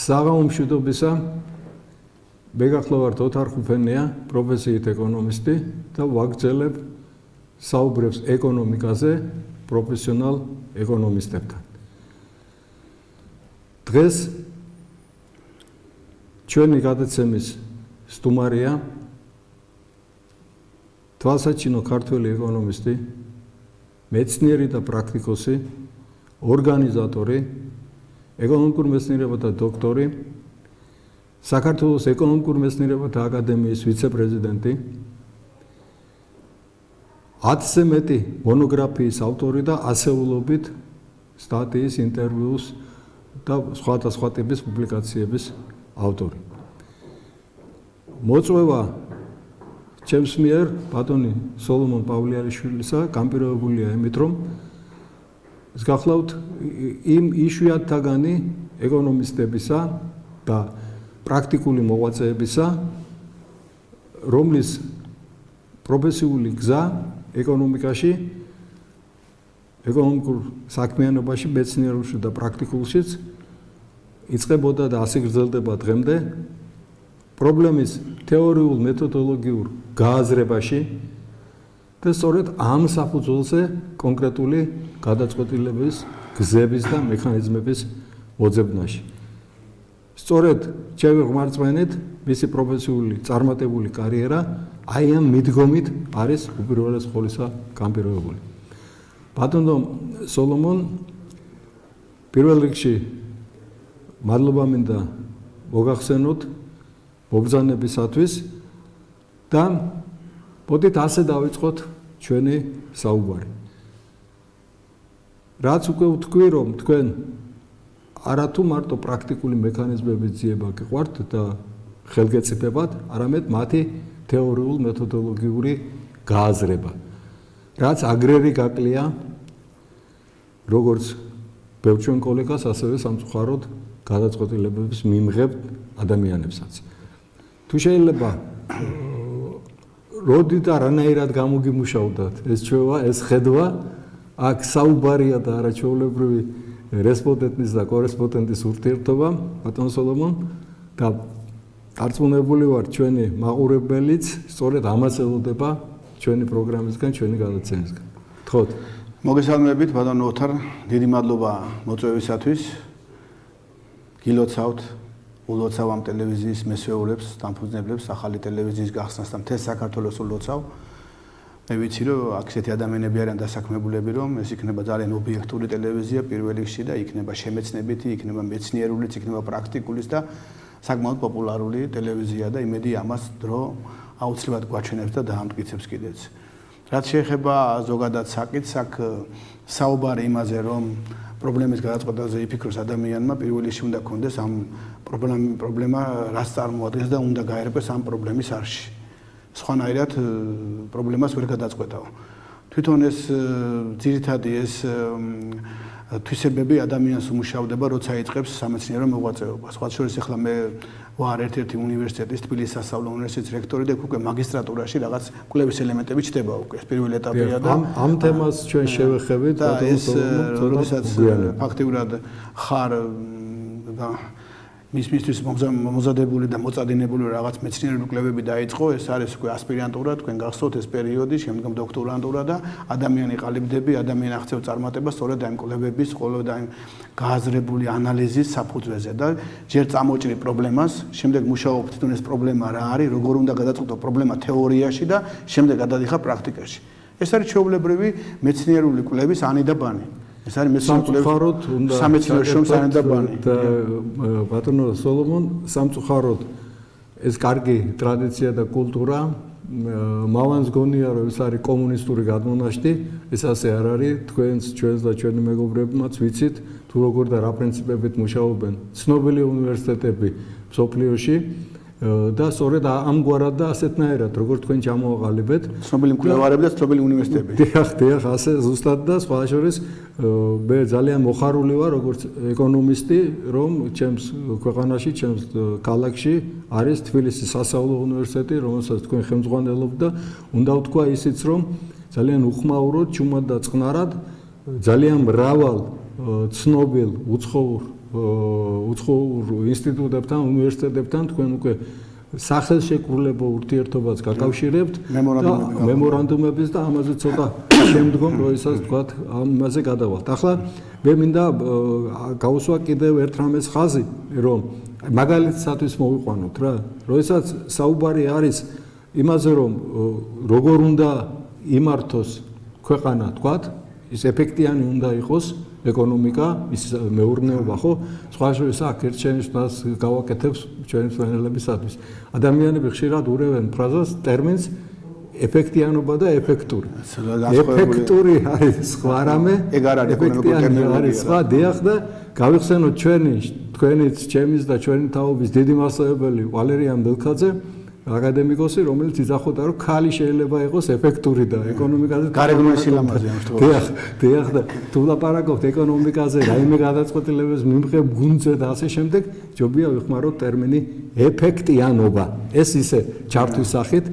საღამომშვიდობისა მე გახლავართ ოთარ ხუფენია, პროფესიით ეკონომისტი და ვაგრძელებ საუბრებს ეკონომიკაზე პროფესიონალ ეკონომისტებთან. დღეს ჩვენი გადაცემის სტუმარია თვალსაჩინო ქართველი ეკონომისტი, მეცნიერი და პრაქტიკოსი, ორგანიზატორი, ეკონომიკურ მეცნიერებათა დოქტორი, საქართველოს ეკონომიკურ მეცნიერებათა აკადემიის ვიცე-პრეზიდენტი, 10-ზე მეტი მონოგრაფიის ავტორი და ასეულობით სტატიის, ინტერვიუს და სხვადასხვა ტიპის პუბლიკაციების ავტორი. მოწვევა ჩემს მიერ ბატონი სოლომონ პავლიანიშვილისა განპირობებულია იმით, რომ ეს გახლავთ იმ იშვიათთაგანი ეკონომისტებისა და პრაქტიკული მოღვაწეებისა, რომლის პროფესიული გზა ეკონომიკაში, ეკონომიკურ საქმიანობაში, მეცნიერულში და პრაქტიკულშიც იწყებოდა და ასე გრძელდება დღემდე პრობლემის თეორიულ მეთოდოლოგიურ გააზრებაში და სწორედ ამ საფუძველზე კონკრეტული გადაწყვეტილების, გზების და მექანიზმების მოძებნაში. სწორედ ჩემი ღმერთწმენით მისი პროფესიული წარმატებული კარიერა აი ამ მიდგომით არის უპირველეს ყოვლისა განპირობებული. ბატონო სოლომონ, პირველ რიგში მადლობა მინდა მოგახსენოთ მობრძანებისათვის და მოდით ასე დავიწყოთ ჩვენი საუბარი. რაც უკვე ვთქვი, რომ თქვენ არათუ მარტო პრაქტიკული მექანიზმების ძიება გიყვართ და ხელგეწიფებათ, არამედ მათი თეორიულ მეთოდოლოგიური გააზრება. რაც აგრერი გაკლია როგორც ბევრ ჩვენ კოლეგას, ასევე სამწუხაროდ გადაწყვეტილებების მიმღებ ადამიანებსაც. თუ შეიძლება როდი და რანაირად გამოგიმუშავდათ ეს ჩვევა, ეს ხედვა, აქ საუბარია და არაჩვეულებრივი რესპონდენტის და კორესპონდენტის ურთიერთობა, ბატონ სოლომონ, და დარწმუნებული ვარ ჩვენი მაყურებელიც სწორედ ამას ელოდება ჩვენი პროგრამისგან, ჩვენი გადაცემისგან. გთხოვთ. მოგესალმებით, ბატონ ოთარ, დიდი მადლობა მოწვევისათვის. გილოცავთ, ულოცავ ამ ტელევიზიის მესვეულებს, დამფუძნებლებს, ახალი ტელევიზიის გახსნას და მთელ საქართველოს ულოცავ. მე ვიცი, რომ აქ ესეთი ადამიანები არიან დასაქმებულები, რომ ეს იქნება ძალიან ობიექტური ტელევიზია პირველ რიგში და იქნება შემეცნებითი, იქნება მეცნიერულიც, იქნება პრაქტიკულიც და საკმაოდ პოპულარული ტელევიზია და იმედი ამას დრო აუცილებლად გვაჩვენებს და დაამტკიცებს კიდეც. რაც შეეხება ზოგადად საკითხს, აქ საუბარი იმაზე, რომ პრობლემის გადაწყვეტაზე იფიქროს ადამიანმა, პირველ რიგში უნდა კონდეს ამ პრობლემა რას წარმოადგენს და უნდა გაერკვეს ამ პრობლემის არში. სხვანაირად პრობლემას ვერ გადაწყვეტავ. თვითონ ეს ძირითადი ეს თვისებები ადამიანს უმუშავდება, როცა იწყებს სამეცნიერო მოღვაწეობას. სხვა შორის ახლა მე ვარ ერთ-ერთი უნივერსიტეტის, თბილისის სასწავლო უნივერსიტეტის რექტორი და უკვე მაგისტრატურაში რაღაც კვლევის ელემენტები ჩდება უკვე. ეს პირველი ეტაპია და ამ თემას ჩვენ შევეხებით, ბატონო სოლომონ, როდესაც ფაქტიურად ხარ და მისთვის მომზადებული და მოწადინებული რაღაც მეცნიერული კვლევები დაიწყო, ეს არის უკვე ასპირანტურა, თქვენ გახსოვთ ეს პერიოდი, შემდგომ დოქტორანტურა და ადამიანი ყალიბდები, ადამიანი აღწევ წარმატება სწორედ ამ კვლევების, ყოველდღე ამ გააზრებული ანალიზის საფუძველზე და ჯერ წამოჭრი პრობლემას, შემდეგ მუშაობ თვითონ ეს პრობლემა რა არის, როგორ უნდა გადაწყვეტო პრობლემა თეორიაში და შემდეგ გადადიხარ პრაქტიკაში. ეს არის ჩვეულებრივი მეცნიერული კვლევის ანი და ბანი. ეს არის სამწუხაროდ უნდა სამეცნიერო შრომის ანი და ბანი. ბატონო სოლომონ, სამწუხაროდ ეს კარგი ტრადიცია და კულტურა მავანს გონია, რომ ეს არის კომუნისტური გადმონაშთი, ეს ასე არ არის, ჩვენს და ჩვენი მეგობრებმაც ვიცით, თუ როგორ და რა პრინციპებით მუშაობენ ცნობილი უნივერსიტეტები მსოფლიოში და სწორედ ამგვარად და ასეთნაირად, როგორც თქვენ ჩამოაყალიბეთ, ცნობილი მკვლევარები და ცნობილი უნივერსიტეტები. დიახ, ასე ზუსტად და სხვა შორის მე ძალიან მოხარული ვარ, როგორც ეკონომისტი, რომ ჩემს ქვეყანაში, ჩემს ქალაქში არის თბილისის სასწავლო უნივერსიტეტი, რომელსაც თქვენ ხელმძღვანელობთ და უნდა ვთქვა ისიც, რომ ძალიან უხმაუროდ, ჩუმად და წყნარად ძალიან მრავალ ცნობილ უცხოურ უცხოურ ინსტიტუტებთან, უნივერსიტეტებთან თქვენ უკვე სახელშეკრულებო ურთიერთობას გაკავშირებთ მემორანდუმების და ამაზე ცოტა შემდგომ როდესაც თქვათ ამაზე გადავალთ. ახლა მე მინდა გავუსვა კიდევ ერთ რამეს ხაზი, რომ მაგალითისათვის მოვიყვანოთ რა, როდესაც საუბარი არის იმაზე, რომ როგორ უნდა იმართოს ქვეყანა, თქვათ, ის ეფექტიანი უნდა იყოს ეკონომიკა, ის მეურნეობა, ხო? სხვა შორის აქ ერთ შენიშვნას გავაკეთებს ჩვენი მსმენელებისათვის. ადამიანები ხშირად ურევენ ფრაზას, ტერმინს ეფექტიანობა და ეფექტური. ეფექტური არის სხვა რამე, ეფექტიანი არის სხვა, დიახ და გავიხსენოთ თქვენიც, ჩემის და ჩვენი თაობის დიდი მასწავლებელი ვალერიან ბელქაძე, აკადემიკოსი, რომელიც იძახოდა, რომ ქალი შეიძლება იყოს ეფექტური და ეკონომიკაზე გარეგნული სილამაზე ამ შემთხვევაში. დიახ და თუ ლაპარაკობთ ეკონომიკაზე, რაიმე გადაწყვეტილებას მიმღებ გუნდზე და ასე შემდეგ, ჯობია ვიხმაროთ ტერმინი ეფექტიანობა. ეს ისე ჩართვის სახით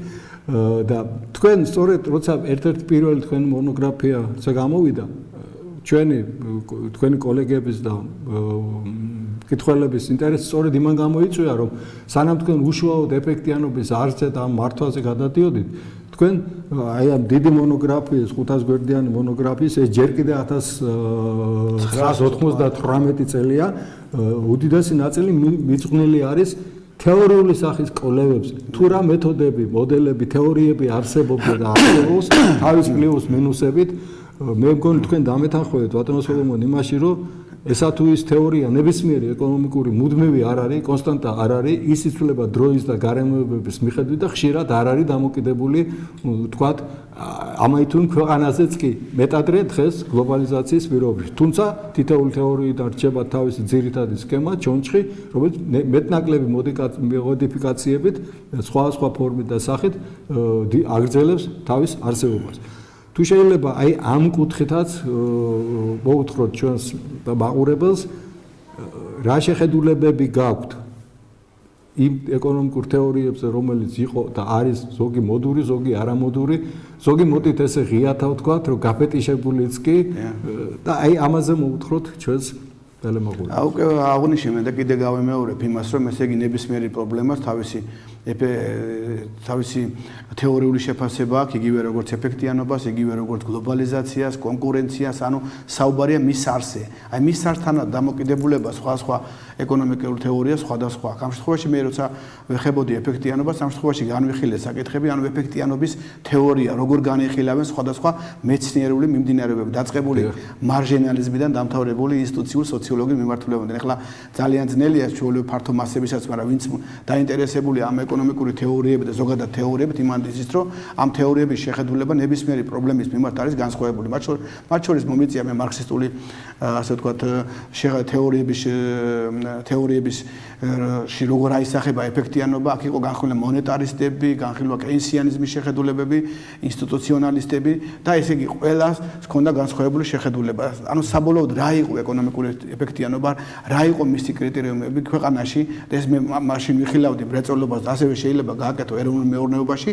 და თქვენ სწორედ როცა ერთ-ერთი პირველი თქვენი მონოგრაფია გამოვიდა, თქვენი კოლეგების და კითხველების ინტერესი სწორედ იმან გამოიწვია, რომ სანამ თქვენ უშუალოდ ეფექტიანობის არცე და ამ მართვაზე გადადიოდით, თქვენ აი ამ დიდი მონოგრაფიის, 500 გვერდიანი მონოგრაფიის ეს ჯერ კიდე 1998 წელია, უდიდესი ნაწილი მიძღვნილი არის თეორიული სახის კვლევებზე. თუ რა მეთოდები, მოდელები, თეორიები არსებობდა და არსებობს თავის პლუს მინუსებით, მე მგონი თქვენ დამეთანხმებით ბატონო სოლომონ იმაში, რომ ესა თუ ის თეორია ნებისმიერი ეკონომიკური მუდმივი არ არის, კონსტანტა არ არის, ის იცვლება დროის და გარემოებების მიხედვით და ხშირად არ არის დამოკიდებული, თქვათ, ამაითუნ ქვეყანაზეც კი მეტადრე დღეს გლობალიზაციის პირობებში. თუმცა თითოეული თეორიიდან რჩება თავისი ძირითადი სქემა, ჩონჩხი, რომელიც მეტნაკლები მოდიფიკაციებით, სხვა ფორმით და სახით აგრძელებს თავის არსებობას. თუ შეიძლება აი ამ კუთხითაც მოვუთხროთ ჩვენს მაყურებელს, რა შეხედულებები გაქვთ იმ ეკონომიკურ თეორიებზე, რომელიც იყო და არის ზოგი მოდური, ზოგი არამოდური, ზოგი მოდით ესე ღიათა ვთქვათ, რომ გაფეტიშებულიც კი და აი ამაზე მოვუთხროთ ჩვენს ტელემოყურებელს. უკვე აღნიშნე და კიდე გავემეორებ იმას, რომ ესე იგი ნებისმიერი პრობლემას თავისი თეორიული შეფასება აქვს, იგივე როგორც ეფექტიანობას, იგივე როგორც გლობალიზაციას, კონკურენციას, ანუ საუბარია მის არსზე. აი მის არსთან დამოკიდებულება სხვა ეკონომიკურ თეორიას სხვადასხვა. ამ შემთხვევაში მე როცა ვეხებოდი ეფექტიანობას, ამ შემთხვევაში განვიხილე საკითხები, ანუ ეფექტიანობის თეორია, როგორ განიხილავენ სხვადასხვა მეცნიერული მიმდინარეობები, დაწყებული მარჟინალიზმიდან დამთავრებული ინსტიტუციურ სოციოლოგიურ მიმართულებამდე. ახლა ძალიან ძნელია ჩვეულებრივ ფართო მასებისაც, მაგრამ ვინც დაინტერესებულია ამ ეკონომიკური თეორიებით და ზოგადად თეორიებით, იმან იცის, რომ ამ თეორიების შეხედულება ნებისმიერი პრობლემის მიმართ არის განსხვავებული. მათ შორის მომიწია მე მარქსისტული, ასე ვთქვათ, თეორიების როგორ აისახება ეფექტიანობა, აქ იყო განხილვა მონეტარისტები, განხილვა კეინსიანიზმის შეხედულებები, ინსტიტუციონალისტები და ესე იგი ყველას ჰქონდა განსხვავებული შეხედულება. ანუ საბოლოოდ რა იყო ეკონომიკური ეფექტიანობა, რა იყო მისი კრიტერიუმები ქვეყანაში და ეს მე მაშინ ვიხილავდი მრეწველობას და ასევე შეიძლება გააკეთო ეროვნულ მეურნეობაში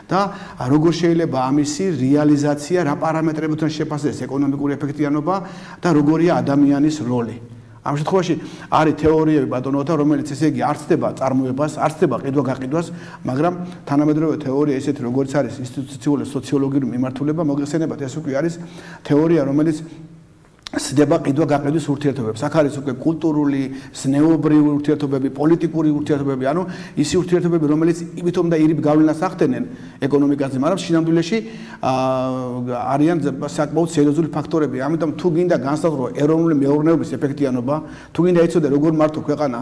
და როგორ შეიძლება ამისი რეალიზაცია რა პარამეტრებთან შეფასდეს ეკონომიკური ეფექტიანობა და როგორია ადამიანის როლი. ამ შემთხვევაში არის თეორიები ბატონოთა, რომელიც ესე იგი არ ცდება წარმოებას, არ ცდება ყიდვა-გაყიდვას, მაგრამ თანამედროვე თეორია ესეთი როგორც არის ინსტიტუციური სოციოლოგიური მიმართულება, მოგეხსენებათ, ეს უკვე არის თეორია, რომელიც სდება ყიდვა-გაყიდვის ურთიერთობებს. აქ არის უკვე კულტურული, ზნეობრივი ურთიერთობები, პოლიტიკური ურთიერთობები, ანუ ისი ურთიერთობები, რომელიც იმითომ და ირიბ გავლენას ახდენენ ეკონომიკაზე, მაგრამ შინამდვილეში არიან საკმაოდ სერიოზული ფაქტორები. ამიტომ თუ გინდა განსაზღვრო ეროვნული მეურნეობის ეფექტიანობა, თუ გინდა იცოდე როგორ მართო ქვეყანა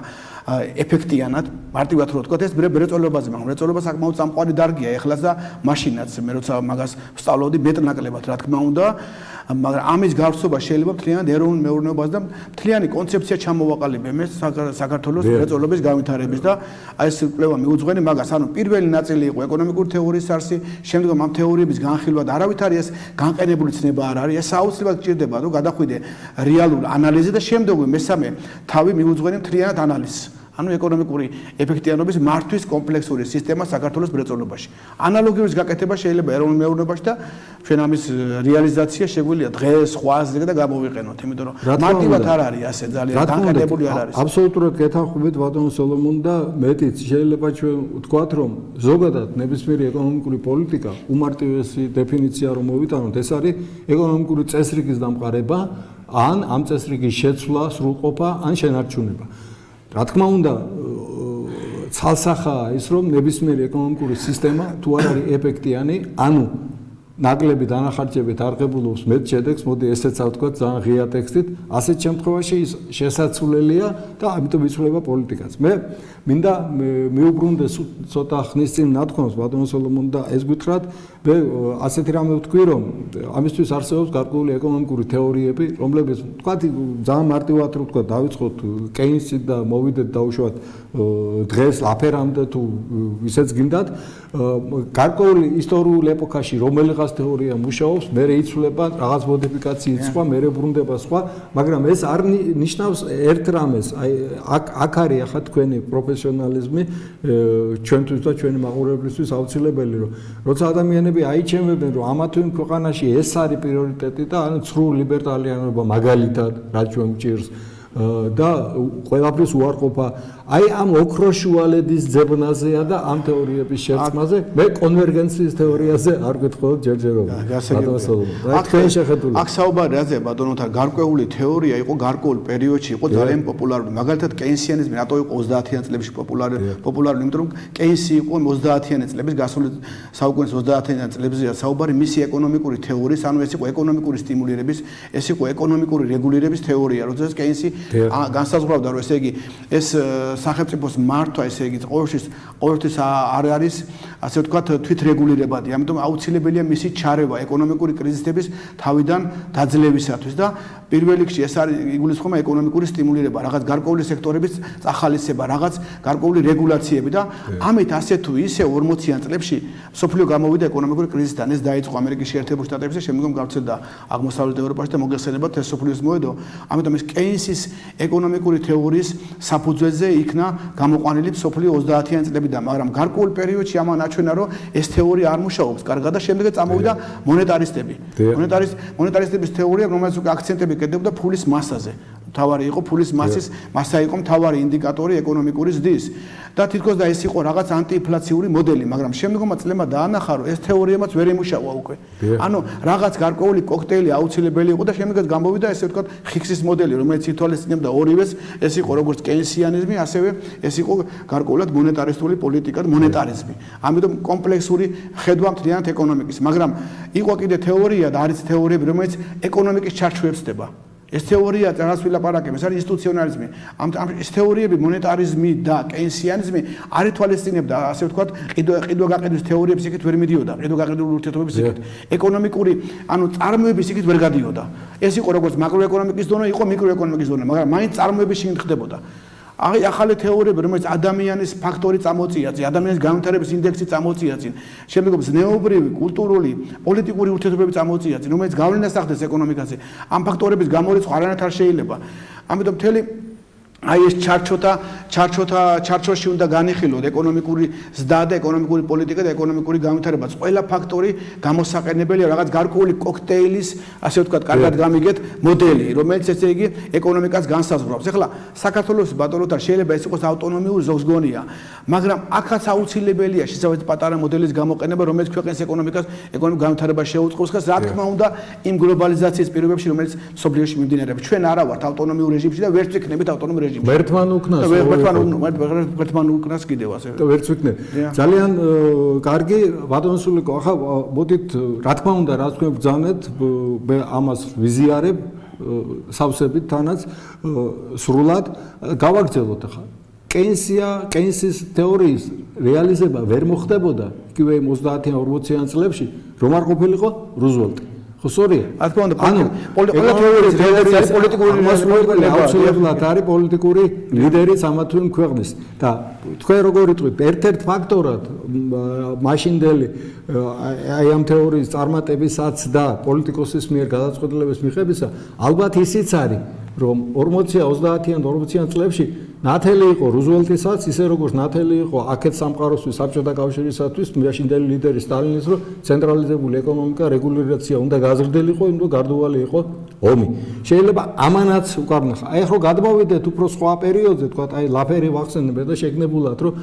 ეფექტიანად, მარტივად რო ვთქვათ, ეს მრეწველობაზე, მაგრამ მრეწველობა საკმაოდ წამყვანი დარგია ეხლაც და მაშინაც მე როცა მაგას ვსწავლობდი მეტნაკლებად, რა თქმა უნდა, მაგრამ ამის გავსწრება შეიძლება მთლიანად ეროვნულ მეურნეობას და მთლიანი კონცეფცია ჩამოვაყალიბე მე საქართველოს მრეწველობის განვითარების და აი ეს კვლევა მიუძღვენი მაგას, ანუ პირველი ნაწილი იყო ეკონომიკური თეორიის არსი, შემდგომ ამ თეორიების განხილვა და არავით არის ეს განყენებული ცნება არ არის, ეს აუცილებლად გჭირდება, რომ გადახვიდე რეალურ ანალიზზე და შემდგომ მესამე თავი მიუძღვენი მთლიანად ანალიზს. ანუ ეკონომიკური ეფექტიანობის მართვის კომპლექსური სისტემა საქართველოს მრეწველობაში. ანალოგიურის გაკეთება შეიძლება ეროვნულ მეურნეობაში და ჩვენ ამის რეალიზაცია შეგვიძლია დღეს, ხვაზე და გამოვიყენოთ, იმიტომ რომ მარტივად არ არის ასე ძალიან განკარგებული არ არის. აბსოლუტურად გეთანხმებით ბატონო სოლომონ და მეტიც შეიძლება ჩვენ ვთქვათ რომ ზოგადად ნებისმიერი ეკონომიკური პოლიტიკა უმარტივესი დეფინიცია რომ მოვიტანოთ ეს არის ეკონომიკური წესრიგის დამყარება ან ამ წესრიგის შეცვლა, სრულყოფა ან შენარჩუნება. რა თქმა უნდა ცალსახაა ის რომ ნებისმიერი ეკონომიკური სისტემა თუ არ არის ეფექტიანი, ანუ ნაკლები დანახარჯებით არ ღებულობს მეტ შედეგს, მოდი ესეც ავთქვათ ძალიან ღია ტექსტით, ასეთ შემთხვევაში ის შესაძლებელია და ამიტომ იცვლება პოლიტიკაც. მე მინდა მიუბრუნდე ცოტა ხნის წინ ნათქვამს ბატონო სოლომონ და ეს გითხრათ, მე ასეთი რამე ვთქვი რომ ამისთვის არსებობს გარკვეული ეკონომიკური თეორიები, რომლებიც ვთქვათ ძალიან მარტივად რო ვთქვათ დავიწყოთ კეინსით და მოვიდეთ დაუშვათ დღეს აფერამდე თუ ისეც გინდათ გარკვეული ისტორიულ ეპოქაში რომელიღაც თეორია მუშაობს, მე იცვლება რაღაც მოდიფიკაციით სხვა, მე ბრუნდება სხვა, მაგრამ ეს არ ნიშნავს ერთ რამეს, აი აქ არის ახლა თქვენი პროფესიონალიზმი ჩვენთვის და ჩვენი მაყურებლისთვის აუცილებელი, რომ როცა ადამიანები აიჩემებენ, რომ ამა თუ იმ ქვეყანაში ეს არის პრიორიტეტი და ანუ ცრუ ლიბერტალიანობა მაგალითად, რაც ჩვენ გვჭირს და ყველაფრის უარყოფა აი ამ ოქროშუალედის ძებნაზეა და ამ თეორიების შერწყმაზე მე კონვერგენციის თეორიაზე არ გეტყობ ჯერჯერობით. აქ საუბარი რაზე ბატონოთა გარკვეული თეორია იყო გარკვეულ პერიოდში იყო ძალიან პოპულარული. მაგალითად კეინსიანიზმი რატო იყო 30-იან წლებში პოპულარული, იმიტომ რომ კეინსი იყო 30-იანი წლების გასული საუკუნის 30-იან წლებზეა საუბარი მისი ეკონომიკური თეორიის, ანუ ეს იყო ეკონომიკური სტიმულირების, ეს იყო ეკონომიკური რეგულირების თეორია, როდესაც კეინსი განსაზღვრავდა რომ ესე იგი ეს სახელმწიფოს მართვა ესე იგი ყოველთვის არ არის ასე ვთქვათ თვითრეგულირებადი, ამიტომ აუცილებელია მისი ჩარევა ეკონომიკური კრიზისების თავიდან დაძლევისათვის და პირველ რიგში ეს არის იგულისხმება ეკონომიკური სტიმულირება, რაღაც გარკვეული სექტორების წახალისება, რაღაც გარკვეული რეგულაციები და ამით ასე თუ ისე 40-იან წლებში სოფლიო გამოვიდა ეკონომიკური კრიზისიდან, ეს დაიწყო ამერიკის შეერთებულ შტატებში, შემდგომ გავრცელდა აღმოსავლეთ ევროპაში და მოგეხსენებათ ეს სოფლიოს მოედო, ამიტომ ეს კეინსის ეკონომიკური თეორიის საფუძველზე იქნა გამოყვანილი სოფლიო 30-იან წლებიდან, მაგრამ გარკვეულ პერიოდში ამან აჩვენა რომ ეს თეორია არ მუშაობს კარგად და შემდეგ წამოვიდა მონეტარისტები. მონეტარისტების თეორია, რომელსაც უკვე აქცენტები კეთებდა ფულის მასაზე. თავარი იყო ფულის მასა იყო მთავარი ინდიკატორი ეკონომიკური ზრდის და თითქოს და ეს იყო რაღაც ანტიინფლაციური მოდელი, მაგრამ შემდგომმა წლებმა დაანახა რომ ეს თეორიამაც ვერ ემუშავა უკვე. ანუ რაღაც გარკვეული კოქტეილი აუცილებელი იყო და შემდგომ გამოვიდა ესე ვთქვათ ხიქსის მოდელი, რომელიც ითვალისწინებდა ორივეს, ეს იყო როგორც კეინსიანიზმი, ასევე ეს იყო გარკვეულად მონეტარისტული პოლიტიკა და მონეტარიზმი. ამიტომ კომპლექსური ხედვა მთლიანად ეკონომიკის, მაგრამ იყო კიდე თეორია და არის თეორიები, რომელიც ეკონომიკის ჩარჩოებს ხდება. ეს თეორია რაც ვილაპარაკებ, ეს არის ინსტიტუციონალიზმი. ამ ეს თეორიები მონეტარიზმი და კეინსიანიზმი არ ითვალისწინებდა, ასე ვთქვათ, ყიდვა-გაყიდვის თეორიებს იქით ვერ მიდიოდა, ყიდვა-გაყიდული ურთიერთობების იქით. ეკონომიკური, ანუ წარმოების იქით ვერ გადიოდა. ეს იყო როგორც მაკროეკონომიკის ზონა, იყო მიკროეკონომიკის ზონა, მაგრამ მაინც წარმოების შიგნით ხდებოდა. ახალი თეორიები, რომელიც ადამიანის ფაქტორი წამოწია წინ, ადამიანის განვითარების ინდექსი წამოწია წინ, შემდგომ ზნეობრივი, კულტურული, პოლიტიკური ურთიერთობები წამოწია წინ, რომელიც გავლენას ახდენს ეკონომიკაზე. ამ ფაქტორების გამორიცხვა არანაირად არ შეიძლება. ამიტომ მთელი აი ეს ჩარჩოში უნდა განიხილოთ ეკონომიკური ზრდა და ეკონომიკური პოლიტიკა და ეკონომიკური განვითარება. ყველა ფაქტორი გამოსაყენებელია რაღაც გარკვეული კოქტეილის, ასე ვთქვათ, კარგად გამიგეთ მოდელი, რომელიც ესე იგი ეკონომიკას განსაზღვრავს. ეხლა საქართველოს ბატონოთან შეიძლება ეს იყოს ავტონომიური ზოგსგონია, მაგრამ აქაც აუცილებელია შესაბამისი პატარა მოდელის გამოყენება, რომელიც ქვეყნის ეკონომიკას ეკონომიკურ განვითარებას შეუწყობს და რა თქმა უნდა იმ გლობალიზაციის პირობებში, რომელიც სოფლიოში მიმდინარეობს. ჩვენ არა ვართ ავტონომიურ რეჟიმში და ვერც ვიქნებით ავტონომიურ რეჟიმში. ერთმან უკნას კიდევ ასე და ვერც ვიქნებ. ძალიან კარგი ბატონო სულიკო, ახლა მოდით რა თქმა უნდა რაც თქვენ ბრძანეთ, მე ამას ვიზიარებ სავსებით თანაც სრულად გავაგრძელოთ ახლა. კეინსის თეორიის რეალიზება ვერ მოხდებოდა იგივე 30-იან 40-იან წლებში, რომ არ ყოფილიყო რუზველტი. ხო სწორია. რა თქმა უნდა, აუცილებლად არის პოლიტიკური ლიდერიც ამა თუ იმ ქვეყნის და თქვენ როგორ იტყვით, ერთ-ერთ ფაქტორად მაშინდელი აი ამ თეორიის წარმატებისაც და პოლიტიკოსის მიერ გადაწყვეტილების მიღებისა, ალბათ ისიც არის, რომ 40-30-იან 40-იან წლებში ნათელი იყო რუზველტისაც, ისე როგორც ნათელი იყო აქეთ სამყაროსთვის, საბჭოთა კავშირისათვის, მაშინდელი ლიდერი სტალინის, რომ ცენტრალიზებული ეკონომიკა, რეგულირაცია უნდა გაზრდელიყო, უნდა გარდუვალი იყო ომი. შეიძლება ამანაც უკარნახა. აი ხო გადმოვიდეთ უფრო სხვა პერიოდზე, თქვა აი ლაფერი ვახსენებდა და შეგნებულად, რომ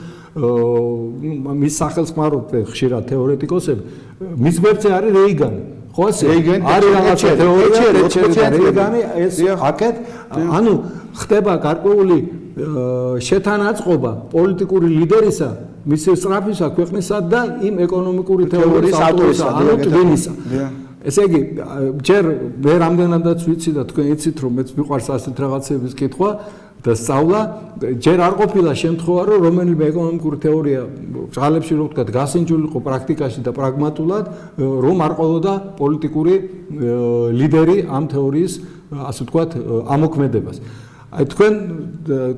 მის სახელმწიფოდ ხშირად თეორეტიკოსები მის გვერდზე არის რეიგანი. ხო ასე? არის რაღაცა თეორია, რეიგანი ეს აქეთ ანუ ხდება გარკვეული შეთანაწყობა პოლიტიკური ლიდერისა, მისი სწრაფისა ქვეყნისა და იმ ეკონომიკური თეორიის ავტორისა, ანუ ტვინისა. ესე იგი, ჯერ მე რამდენადაც ვიცი და თქვენ იცით, რომ მეც მიყვარს ასეთ რაღაცების კითხვა და სწავლა, ჯერ არ ყოფილა შემთხვევა, რომ რომელიმე ეკონომიკური თეორია ბრალებში რო ვთქვათ, გასინჯულიყო პრაქტიკაში და პრაგმატულად, რომ არ ყოლოდა პოლიტიკური ლიდერი ამ თეორიის, ასე ვთქვათ, ამოქმედებას. აი თქვენ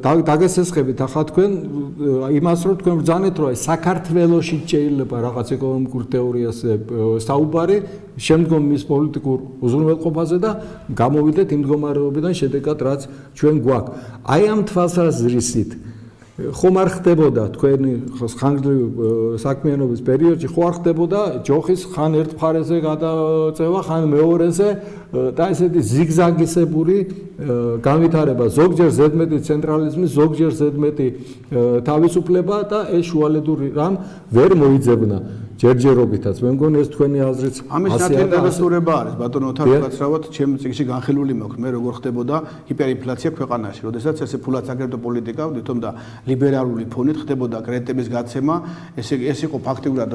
დაგესესხებით ახლა თქვენ იმას რომ თქვენ ბრძანეთ რომ საქართველოში შეიძლება რაღაც ეკონომიკურ თეორიას საუბარი შემდგომ მის პოლიტიკურ უზრუნველყოფაზე და გამოვიდეთ იმ მდგომარეობიდან შედეგად რაც ჩვენ გვაქვს. აი ამ თვალსაზრისით ხომ არ ხდებოდა თქვენი ხანგრძლივი საქმიანობის პერიოდში ხო არ ხდებოდა ჯოხის ხან ერთ მხარეზე გადაწევა, ხან მეორეზე და ესეთი ზიგზაგისებური განვითარება, ზოგჯერ ზედმეტი ცენტრალიზმი, ზოგჯერ ზედმეტი თავისუფლება და ეს შუალედური რამ ვერ მოიძებნა ჯერჯერობითაც. მე მგონი ეს თქვენი აზრიც ამის ნათელადასტურება არის ბატონო თარგმნაცრავად ჩემ წიგნში განხილული მაქვს მე როგორ ხდებოდა ჰიპერინფლაცია ქვეყანაში, როდესაც ესე ფულად საგრედო პოლიტიკა ვდითომ და ლიბერალური ფონით ხდებოდა კრედიტების გაცემა, ეს იყო ფაქტიურად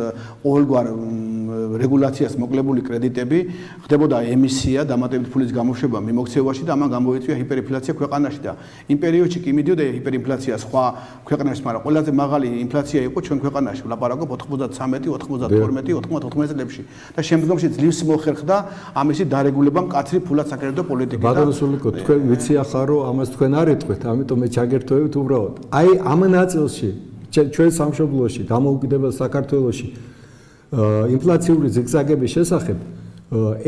ყოველგვარ რეგულაციას მოკლებული კრედიტები, ხდებოდა ემისია, დამატებით ფულის გამოშვება მიმოქცევაში და ამან გამოიწვია ჰიპერინფლაცია ქვეყანაში და იმ პერიოდში კი მიდიოდა ჰიპერინფლაცია სხვა ქვეყნებში, მაგრამ ყველაზე მაღალი ინფლაცია იყო ჩვენ ქვეყანაში, ვლაპარაკობ 93 92 წლებში და შემდგომში ძლივს მოხერხდა ამისი დარეგულება მკაცრი ფულად საკრედიტო პოლიტიკით. ბატონო სულიკო, თქვენ ვიცი ახლა რომ ამას თქვენ არ ეტყვით, ამიტომ მე ჩაგერთვევით უბრალოდ. აი ამ ნაწილში ჩვენ სამშობლოში დამოუკიდებელ საქართველოში ინფლაციური ზიგზაგების შესახებ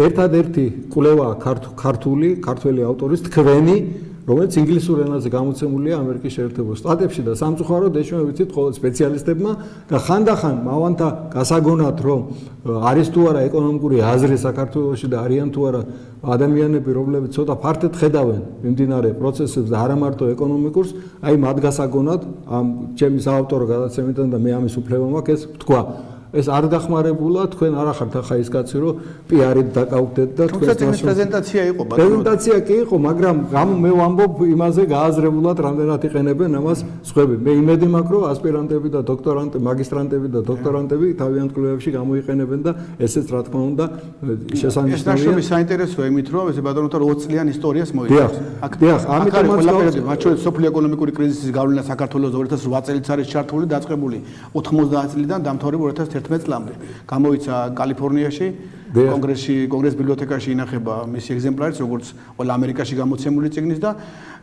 ერთადერთი კვლევა ქართული ავტორის თქვენი რომელიც ინგლისურ ენაზე გამოცემულია ამერიკის შეერთებულ შტატებში და სამწუხაროდ ეს ჩვენ ვიცით ყოველ სპეციალისტებმა და ხანდახან მავანთა გასაგონად რომ არის თუ არა ეკონომიკური აზრი საქართველოში და არიან თუ არა ადამიანები რომლებიც ცოტა ფართედ ხედავენ მიმდინარე პროცესებს და არა მარტო ეკონომიკურს აი მათ გასაგონად ამ ჩემი საავტორო გადაცემიდან და მე ამის უფლება მაქვს ეს თქვა ეს არ დახმარებულა თქვენ არ ახართ ახლა ის კაცი რომ პიარით დაკავდეთ და თქვენ პრეზენტაცია იყო ბატონო პრეზენტაცია კი იყო მაგრამ მე ვამბობ იმაზე გააზრებულად რამდენად იყენებენ ამას სხვები მე იმედი მაქვს რომ ასპირანტები და დოქტორანტები მაგისტრანტები და დოქტორანტები თავიანთ კვლევებში გამოიყენებენ და ესეც რა თქმა უნდა შესანიშნავია ეს ნაშრომი საინტერესოა იმით რომ ესე ბატონო 20 წლიან ისტორიას მოიცავს დიახ ამიტომაც მათ შორის სოფლიო ეკონომიკური კრიზისის გავლენა საქართველოს 2008 წელს არის ჩართული დაწყებული 90 წლიდან დამთავრებული 2011 წლამდე გამოიცა კალიფორნიაში კონგრეს ბიბლიოთეკაში ინახება მისი ეგზემპლარიც როგორც ყველა ამერიკაში გამოცემული წიგნის და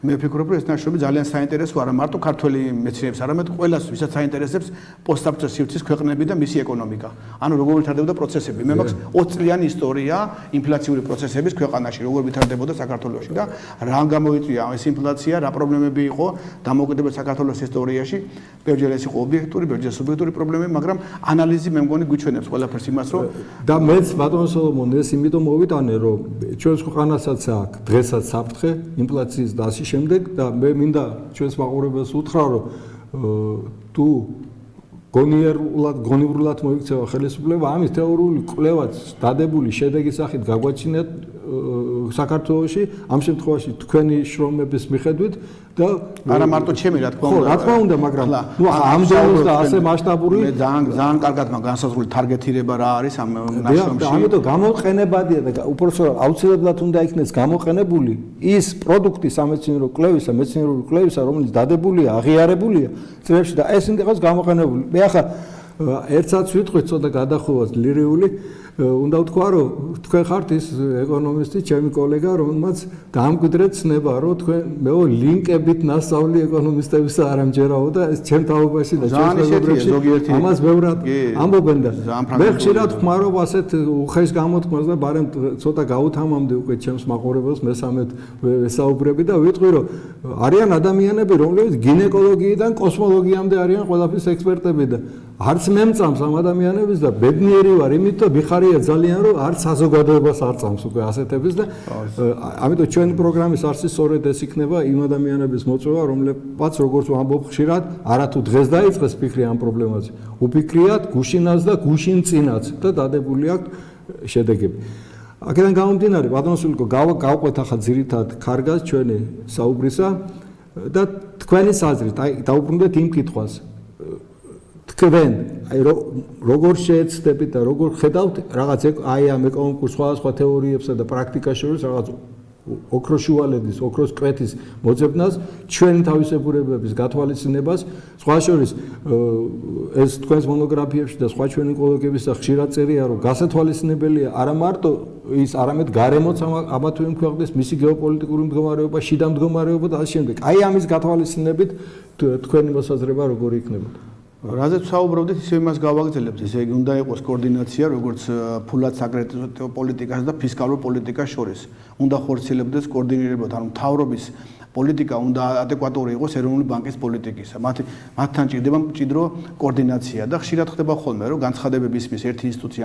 მე ვფიქრობ რომ ეს ნაშრომი ძალიან საინტერესოა არა მარტო ქართველი მეცნიერებს არამედ ყველას ვისაც საინტერესებს პოსტსაბჭოთა სივრცის ქვეყნები და მისი ეკონომიკა ანუ როგორ ვითარდებოდა პროცესები მე მაქვს 20 წლიანი ისტორია ინფლაციური პროცესების ქვეყანაში როგორ ვითარდებოდა საქართველოში და რა გამოიწვია ეს ინფლაცია რა პრობლემები იყო დამოუკიდებელ საქართველოს ისტორიაში ბევრჯერ ეს იყო ობიექტური ბევრჯერ სუბიექტური პრობლემები მაგრამ ანალიზი მე მგონი გვიჩვენებს ყველაფერს იმას რომ და მეც ბატონო სოლომონ ეს იმიტომ მოვიტანე რომ ჩვენს ქვეყანასაც აქვს დღესაც საფრთხე ინფლაციის და ასე შემდეგ და მე მინდა ჩვენს მაყურებელს უთხრა რომ თუ გონივრულად მოიქცევა ხელისუფლება ამის თეორიული კვლევაც დადებული შედეგის სახით გაგვაჩინეთ საქართველოში ამ შემთხვევაში თქვენი შრომების მიხედვით და არა მარტო ჩემი რა თქმა უნდა რა თქმა უნდა მაგრამ ნუ ამ დონეზე და ასე მასშტაბური მე ძალიან კარგად მაქვს განსაზღვრული ტარგეტირება რა არის ამ ნაშრომში ამიტომ გამოყენებადია და უпросто აუცილებლად უნდა იქნეს გამოყენებული ის პროდუქტი სამეცნიერო კვლევისა მეცნიერული კვლევისა რომელიც დადებულია აღიარებულია წლებში და ეს ინდექს გამოყენებული მე ახლა ერთსაც ვიტყვით ცოტა გადახოვას ლირიული უნდა ვთქვა რომ თქვენ ხართ ის ეკონომისტი, ჩემი კოლეგა, რომელმაც დამკვიდრეთ ცნება, რომ თქვენ მეო ლინკებით ნასწავლი ეკონომისტებისა არ ამჯერაო და ეს ჩემ თაობაში და ჩემს მეგობრებში ამას ბევრად ამბობენ და მე ხშირად ხმარობ ასეთ უხეშ გამოთქმას და ბარემ ცოტა გაუთამამდე უკვე ჩემს მაყურებელს მესამედ ვესაუბრები და ვიტყვი რომ არიან ადამიანები, რომლებიც გინეკოლოგიიდან კოსმოლოგიამდე არიან ყველაფრის ექსპერტები და არც მე მწამს ამ ადამიანებს და ბედნიერი ვარ იმით რომ მიხარია ძალიან რომ არც საზოგადოებას არ წამს უკვე ასეთების და ამიტომ ჩვენი პროგრამის არსი სწორედ ეს იქნება იმ ადამიანების მოწვევა რომლებსაც როგორც ვამბობ ხშირად არათუ დღეს დაიწყეს ფიქრი ამ პრობლემაზე უფიქრიათ გუშინაც და გუშინ წინაც და დადებული აქვს შედეგები აქედან გამომდინარე ბატონოსულიკო გავყვეთ ახლა ძირითად ქარგას ჩვენი საუბრისა და თქვენი საზრით აი დაუბრუნდეთ იმ კითხვას თქვენ აი როგორ შეეცდებით და როგორ ხედავთ რაღაც აი ამ ეკონომიკურ სხვადასხვა თეორიებსა და პრაქტიკას შორის რაღაც ოქროს შუალედის, ოქროს კვეთის მოძებნას, ჩვენი თავისებურებების გათვალისწინებას, სხვა შორის ეს თქვენს მონოგრაფიებში და სხვა ჩვენი კოლეგებისა ხშირად წერია, რომ გასათვალისწინებელია არა მარტო ის, არამედ გარემოც ამა თუ იმ ქვეყნის მისი გეოპოლიტიკური მდგომარეობა, შიდა მდგომარეობა და ასე შემდეგ. აი ამის გათვალისწინებით თქვენი მოსაზრება როგორი იქნებოდა? რაზეც საუბრობდით, ისე იმას გავაგრძელებთ, ესე იგი უნდა იყოს კოორდინაცია როგორც ფულად საკრედიტო პოლიტიკას და ფისკალურ პოლიტიკას შორის. უნდა ხორციელებდეს კოორდინირებად, ანუ მთავრობის პოლიტიკა უნდა ადეკვატური იყოს ეროვნული ბანკის პოლიტიკისა. მათთან ჭირდება მჭიდრო კოორდინაცია და ხშირად ხდება ხოლმე, რომ განცხადებები ისმის ერთი ინსტიტუცია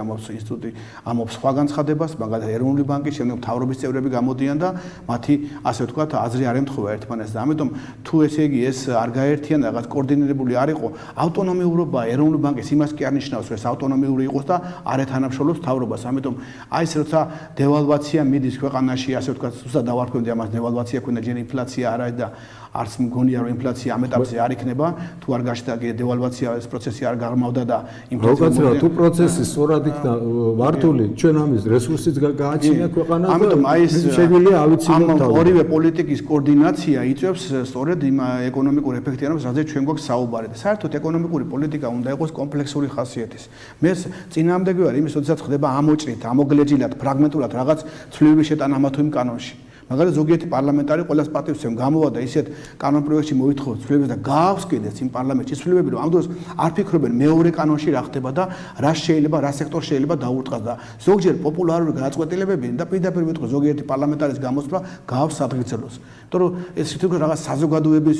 ამობს სხვა განცხადებას, მაგალითად ეროვნული ბანკის, შემდეგ მთავრობის წევრები გამოდიან და მათი ასე ვთქვათ, აზრი არ ემთხვევა ერთმანეთს და ამიტომ თუ ესე იგი ეს არ გაერთიან და რაღაც კოორდინირებული არ იყო, ავტონომიურობა ეროვნული ბანკის იმას კი არ ნიშნავს, რომ ეს ავტონომიური იყოს და არ ეთანამშრომლობს მთავრობას. ამიტომ აი ეს როცა დევალვაცია მიდის ქვეყანაში, ასე ვთქვათ, ზუსტად დავარქმევდი ამას დევალვაცია ქონდა ჯერ ინფლაცია არა და არც მგონია რომ ინფლაცია ამ ეტაპზე არ იქნება თუ არ გაჩნდა დევალვაცია ეს პროცესი არ გაღრმავდა და ინფლაცია თუ პროცესი სწორად იქნა მართული ჩვენ ამის რესურსიც გააჩინა ქვეყანას ამიტომ აი ეს შეგვიძლია ავიცილოთ ამ ორივე პოლიტიკის კოორდინაცია იწვევს სწორედ იმ ეკონომიკურ ეფექტიანობას რაზეც ჩვენ გვაქვს საუბარი და საერთოდ ეკონომიკური პოლიტიკა უნდა იყოს კომპლექსური ხასიათის მე წინააღმდეგი ვარ იმის როდესაც ხდება ამოჭრით ამოგლეჯილად ფრაგმენტულად რაღაც ცვლილებების შეტანა ამა თუ იმ კანონში მაგალითად ზოგიერთი პარლამენტარი ყოველას პატივს მოვა და ისეთ კანონპროექტში მოითხოვს ცვლილებებს და გააქვსკიდეს იმ პარლამენტში ცვლილებები რომ ამ დროს არ ფიქრობენ მეორე კანონში რა ხდება და რა შეიძლება რა სექტორ შეიძლება დაურტყას და ზოგჯერ პოპულარული გადაწყვეტილებები და პირდაპირ ვიტყვი ზოგიერთი პარლამენტარის გამოსვლა გაავს საფრთხილოს იმიტომ რომ ეს თვითონ რაღაც საზოგადოებები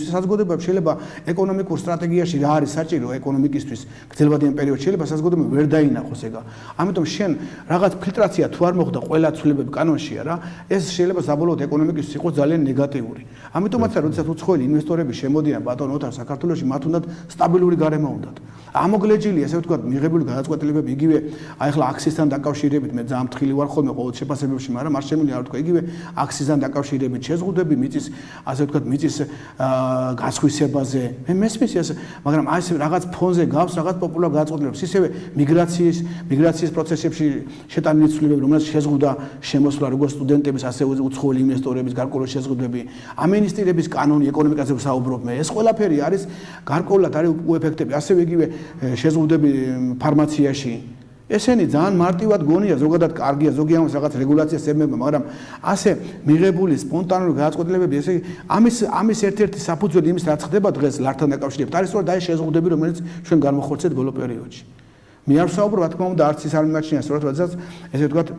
შეიძლება ეკონომიკურ სტრატეგიაში რა არის საჭირო ეკონომიკისთვის გრძელვადიან პერიოდში შეიძლება საზოგადოება ვერ დაინახოს ეგა ამიტომ შენ რაღაც ფილტრაცია თუ არ მოხდა ყველა ცვლილებები კანონშია რა ეს შეიძლება საბოლოოდ ეკონომიკის იყო ძალიან ნეგატიური. ამიტომაც როდესაც უცხოელი ინვესტორები შემოდიან ბატონ ოთარ საქართველოში მათ უნდათ სტაბილური გარემო უნდათ. ამოგლეჯილი ასე ვთქვათ მიღებული გადაწყვეტილებები იგივე აი ახლა აქსისთან დაკავშირებით მე ძალიან მთხილი ვარ ხოლმე ყოველ შეფასებებში, მაგრამ არ შემიძლია რა ვთქვა იგივე აქსისთან დაკავშირებით შეზღუდვები მიწის ასე ვთქვათ მიწის გასხვისებაზე მე მესმის ეს მაგრამ აი ეს რაღაც ფონზე გავს რაღაც პოპულარ გადაწყვეტილებებს ისევე მიგრაციის პროცესებში შეტანილი ცვლილებები რომელსაც შეზღუდა შემოსვლა როგორც სტუდენტების ასე უცხოელი ინვესტორების გარკვეული შეზღუდვები ამინისტრირების კანონი ეკონომიკაზე ვსაუბრობ მე ეს ყველაფერი არის გარკვეულად არის უეფექტები ასევე იგივე შეზღუდვები ფარმაციაში ესენი ძალიან მარტივად გონია ზოგადად კარგია ზოგი ამას რაღაც რეგულაციას ემება მაგრამ ასე მიღებული სპონტანური გადაწყვეტილებები ესე ამის ერთ-ერთი საფუძველი იმის რაც ხდება დღეს ლართან დაკავშირებით არის სწორედ აი შეზღუდვები რომელიც ჩვენ განვახორციელებთ ბოლო პერიოდში მე არ ვსაუბრობ რა თქმა უნდა არც ის არ მიმაჩნია სწორედ როდესაც ესე ვთქვათ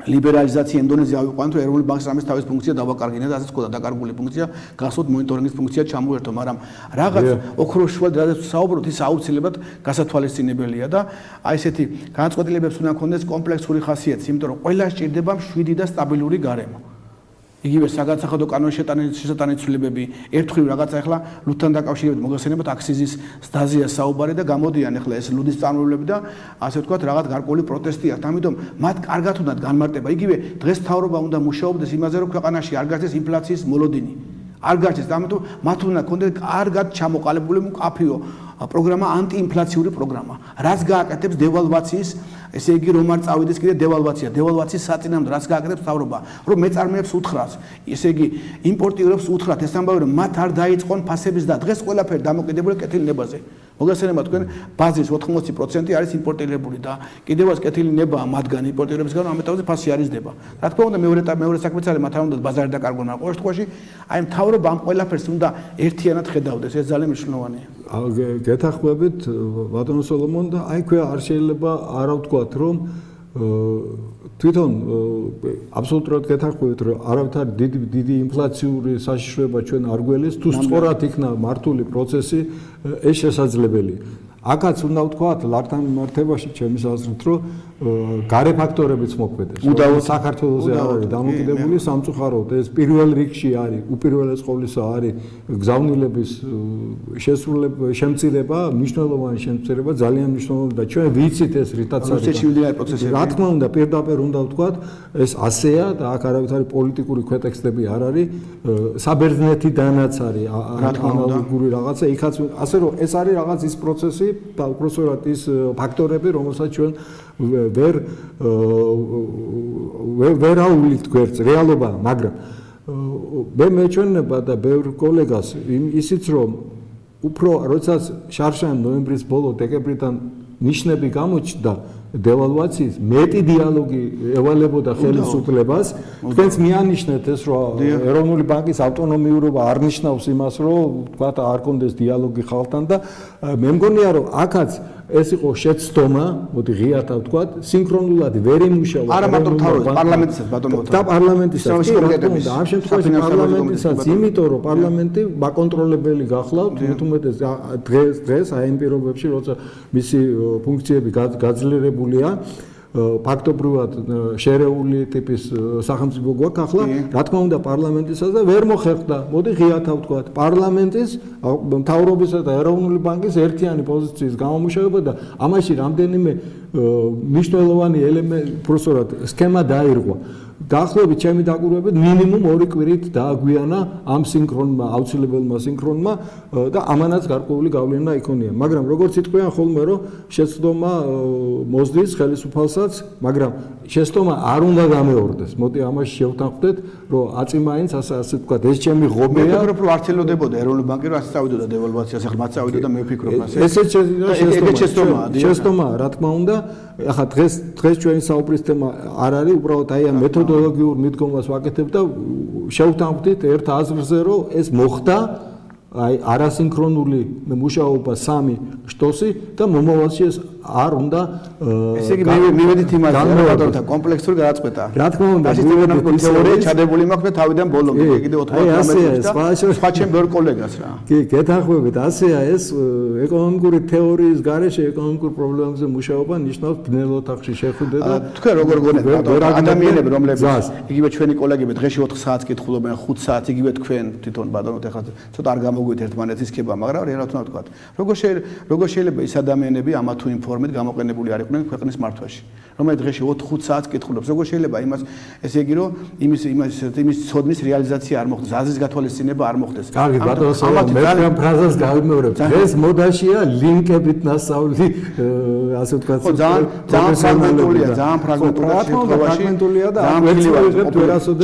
ლიბერალიზაცია ინდონეზია ავიყვანთ რომ ეროვნული ბანკის ამის თავის ფუნქცია დავაკარგინეთ და ასეც ყოდა დაკარგული ფუნქცია გასult მონიტორინგის ფუნქცია ჩამოერთო მაგრამ რაღაც ოქროს შუა რადგან საუბრობთ ის აუცილებლად გასათვალისწინებელია და აი ესეთი განაწყვეტილებებს უნდა ქონდეს კომპლექსური ხასიათი იმიტომ რომ ყველა სჭირდება მშვიდი და სტაბილური გარემო იგივე საგანცახადო კანონის შესატანილი ცვლილებები ერთხელ რაღაც ახლა ლუდთან დაკავშირებით მოგეხსენებათ აქსიზის ზდაზია საუბარი და გამოდიან ახლა ეს ლუდის წარმოებლები და ასე ვთქვათ რაღაც გარკვეული პროტესტი აქვს ამიტომ მათ კარგად უნდათ განმარტება იგივე დღეს მთავრობა უნდა მუშაობდეს იმაზე რომ ქვეყანაში არ გაჩნდეს ინფლაციის მოლოდინი არ გაჩნდეს ამიტომ მათ უნდა ქონდეს კარგად ჩამოყალიბებული მკაფიო პროგრამა ანტიინფლაციური პროგრამა რაც გააკეთებს დევალვაციის ესე იგი რომ არ წავიდეს კიდე დევალვაციის საწინააღმდეგო რაც გააკეთებს მთავრობა რომ მეწარმეებს უთხრას ესე იგი იმპორტიორებს უთხრათ ეს ამბავი რომ მათ არ დაიწყონ ფასების და დღეს ყველაფერი დამოკიდებულია კეთილი ნებაზე მოგესალმება თქვენ ბაზის 80% არის იმპორტირებული და კიდევაც კეთილი ნება მათგან იმპორტირებისგან ამიტომ ფასი არის დება რა თქმა უნდა მეორე საქმეც არის მათ არ უნდა ბაზარი დაკარგონ მაგრამ ყოველ შემთხვევაში აი მთავრობა ამ ყველაფერს უნდა ერთიანად ხედავდეს ეს ძალიან მნიშვნელოვანია გეთანხმებით ბატონო სოლომონ და აი ქვე არ შეიძლება არა ვთქვათ რომ თვითონ აბსოლუტურად გეთანხმებით რომ არავითარ დიდი ინფლაციური საშიშროება ჩვენ არ გველეს თუ სწორად იქნა მართული პროცესი ეს შესაძლებელია აქაც უნდა ვთქვათ ლართან მიმართებაში ჩემის აზრით რომ გარე ფაქტორებიც მოქმედებს საქართველოზე არ არის დამოკიდებული სამწუხაროდ ეს პირველ რიგში არის უპირველეს ყოვლისა არის გზავნილების შემცირება მნიშვნელოვანი შემცირება ძალიან მნიშვნელოვანი და ჩვენ ვიცით ეს რითაც არის რა თქმა უნდა პირდაპირ უნდა ვთქვათ ეს ასეა და აქ არავითარი პოლიტიკური ქვეტექსტები არ არის საბერძნეთიდანაც არის ანალოგური რაღაცა იქაც ასე რომ ეს არის რაღაც ის პროცესი და უпроსორად ის ფაქტორები რომელსაც ჩვენ ვერ აუვლით გვერდს რეალობა მაგრამ მე მეჩვენება და ბევრ კოლეგას ისიც რომ უფრო როდესაც შარშან ნოემბრის ბოლო დეკემბრიდან ნიშნები გამოჩნდა დევალვაციის მეტი დიალოგი ევალებოდა ხელისუფლებას თქვენც მიანიშნეთ ეს რომ ეროვნული ბანკის ავტონომიურობა არ ნიშნავს იმას რომ თქვა არ კონდეს დიალოგი ხალხთან და მე მგონია რომ აქაც ეს იყო შეცდომა, მოდი ღიად ვთქვათ, სინქრონულად ვერ იმუშავა არა მარტო პარლამენტისაც ბატონო და პარლამენტისაც ამ შემთხვევაში პარლამენტისაც იმიტომ რომ პარლამენტი მაკონტროლებელი გახლავთ თუმეტეს დღეს აი იმ პირობებში როცა მისი ფუნქციები გაძლიერებულია ფაქტობრივად შერეული ტიპის სახელმწიფო გვაქვს ახლა რა თქმა უნდა პარლამენტისაც და ვერ მოხერხდა მოდი ღიად ვთქვათ პარლამენტის მთავრობისა და ეროვნული ბანკის ერთიანი პოზიციის გამომუშავება და ამაში რამდენიმე მნიშვნელოვანი ელემენტი პროფესორად სქემა დაირღვა დაახლოებით ჩემი დაკვირვებით მინიმუმ 2 კვირით დააგვიანა ამ სინქრონმა აუცილებელმა სინქრონმა და ამანაც გარკვეული გავლენა იქონია მაგრამ როგორც იტყვიან ხოლმე რომ შეცდომა მოსდის ხელისუფალსაც მაგრამ შეცდომა არ უნდა გამეორდეს მოდი ამაში შევთანხმდეთ რომ აწიმაინც ასე ვთქვათ ეს ჩემი ღობეა მე ვფიქრობ რომ არ ცელოდებოდა ეროვნული ბანკი რომ ასე წავიდოდა დევალვაციას ახლა მათ წავიდოდა მე ვფიქრობ ასე ესეც შეცდომაა რა თქმა უნდა ახლა დღეს ჩვენი საუბრის თემა არ არის უბრალოდ აი ამ მეთოდოლოგიურ მიდგომას ვაკეთებ და შევთანხმდით ერთ აზრზე რომ ეს მოხდა აი არასინქრონული მუშაობა 3 შტოსი და მომავალში ეს არ უნდა ესე იგი მივედით იმაზე ბატონთა კომპლექსური გადაწყვეტა რა თქმა უნდა თეორია ჩადებული მაქვს და თავიდან ბოლომდე კიდე 99 და სხვა ჩემ ბევრ კოლეგას რა კი გეთანხმებით ასეა ეს ეკონომიკური თეორიის გარეშე ეკონომიკურ პრობლემებზე მუშაობა ნიშნავს ბნელ ოთახში შეხვიდე და თქვენ როგორ გონეთ ადამიანები რომლებიც იგივე ჩვენი კოლეგები დღეში 4 საათს კითხულობენ 5 საათს იგივე თქვენ თვითონ ბატონოთ ახლა ცოტა არ გამოგვით ერთმანეთის ხება მაგრამ რეალურად უნდა ვთქვათ როგორ შეიძლება ის ადამიანები ამა თუ იმ ფორმით გამოყენებული არ იყვნენ ქვეყნის მართვაში რომელიც დღეში 4-5 საათს კითხულობს როგორ შეიძლება იმას ესე იგი რომ იმის ცოდნის რეალიზაცია არ მოხდეს აზრის გათვალისწინება არ მოხდეს კარგი ბატონო მე ამ ფრაზას გავიმეორებ დღეს მოდაშია ლინკებით ნასწავლი ასე ვთქვათ ძალიან ფრაგმენტულია და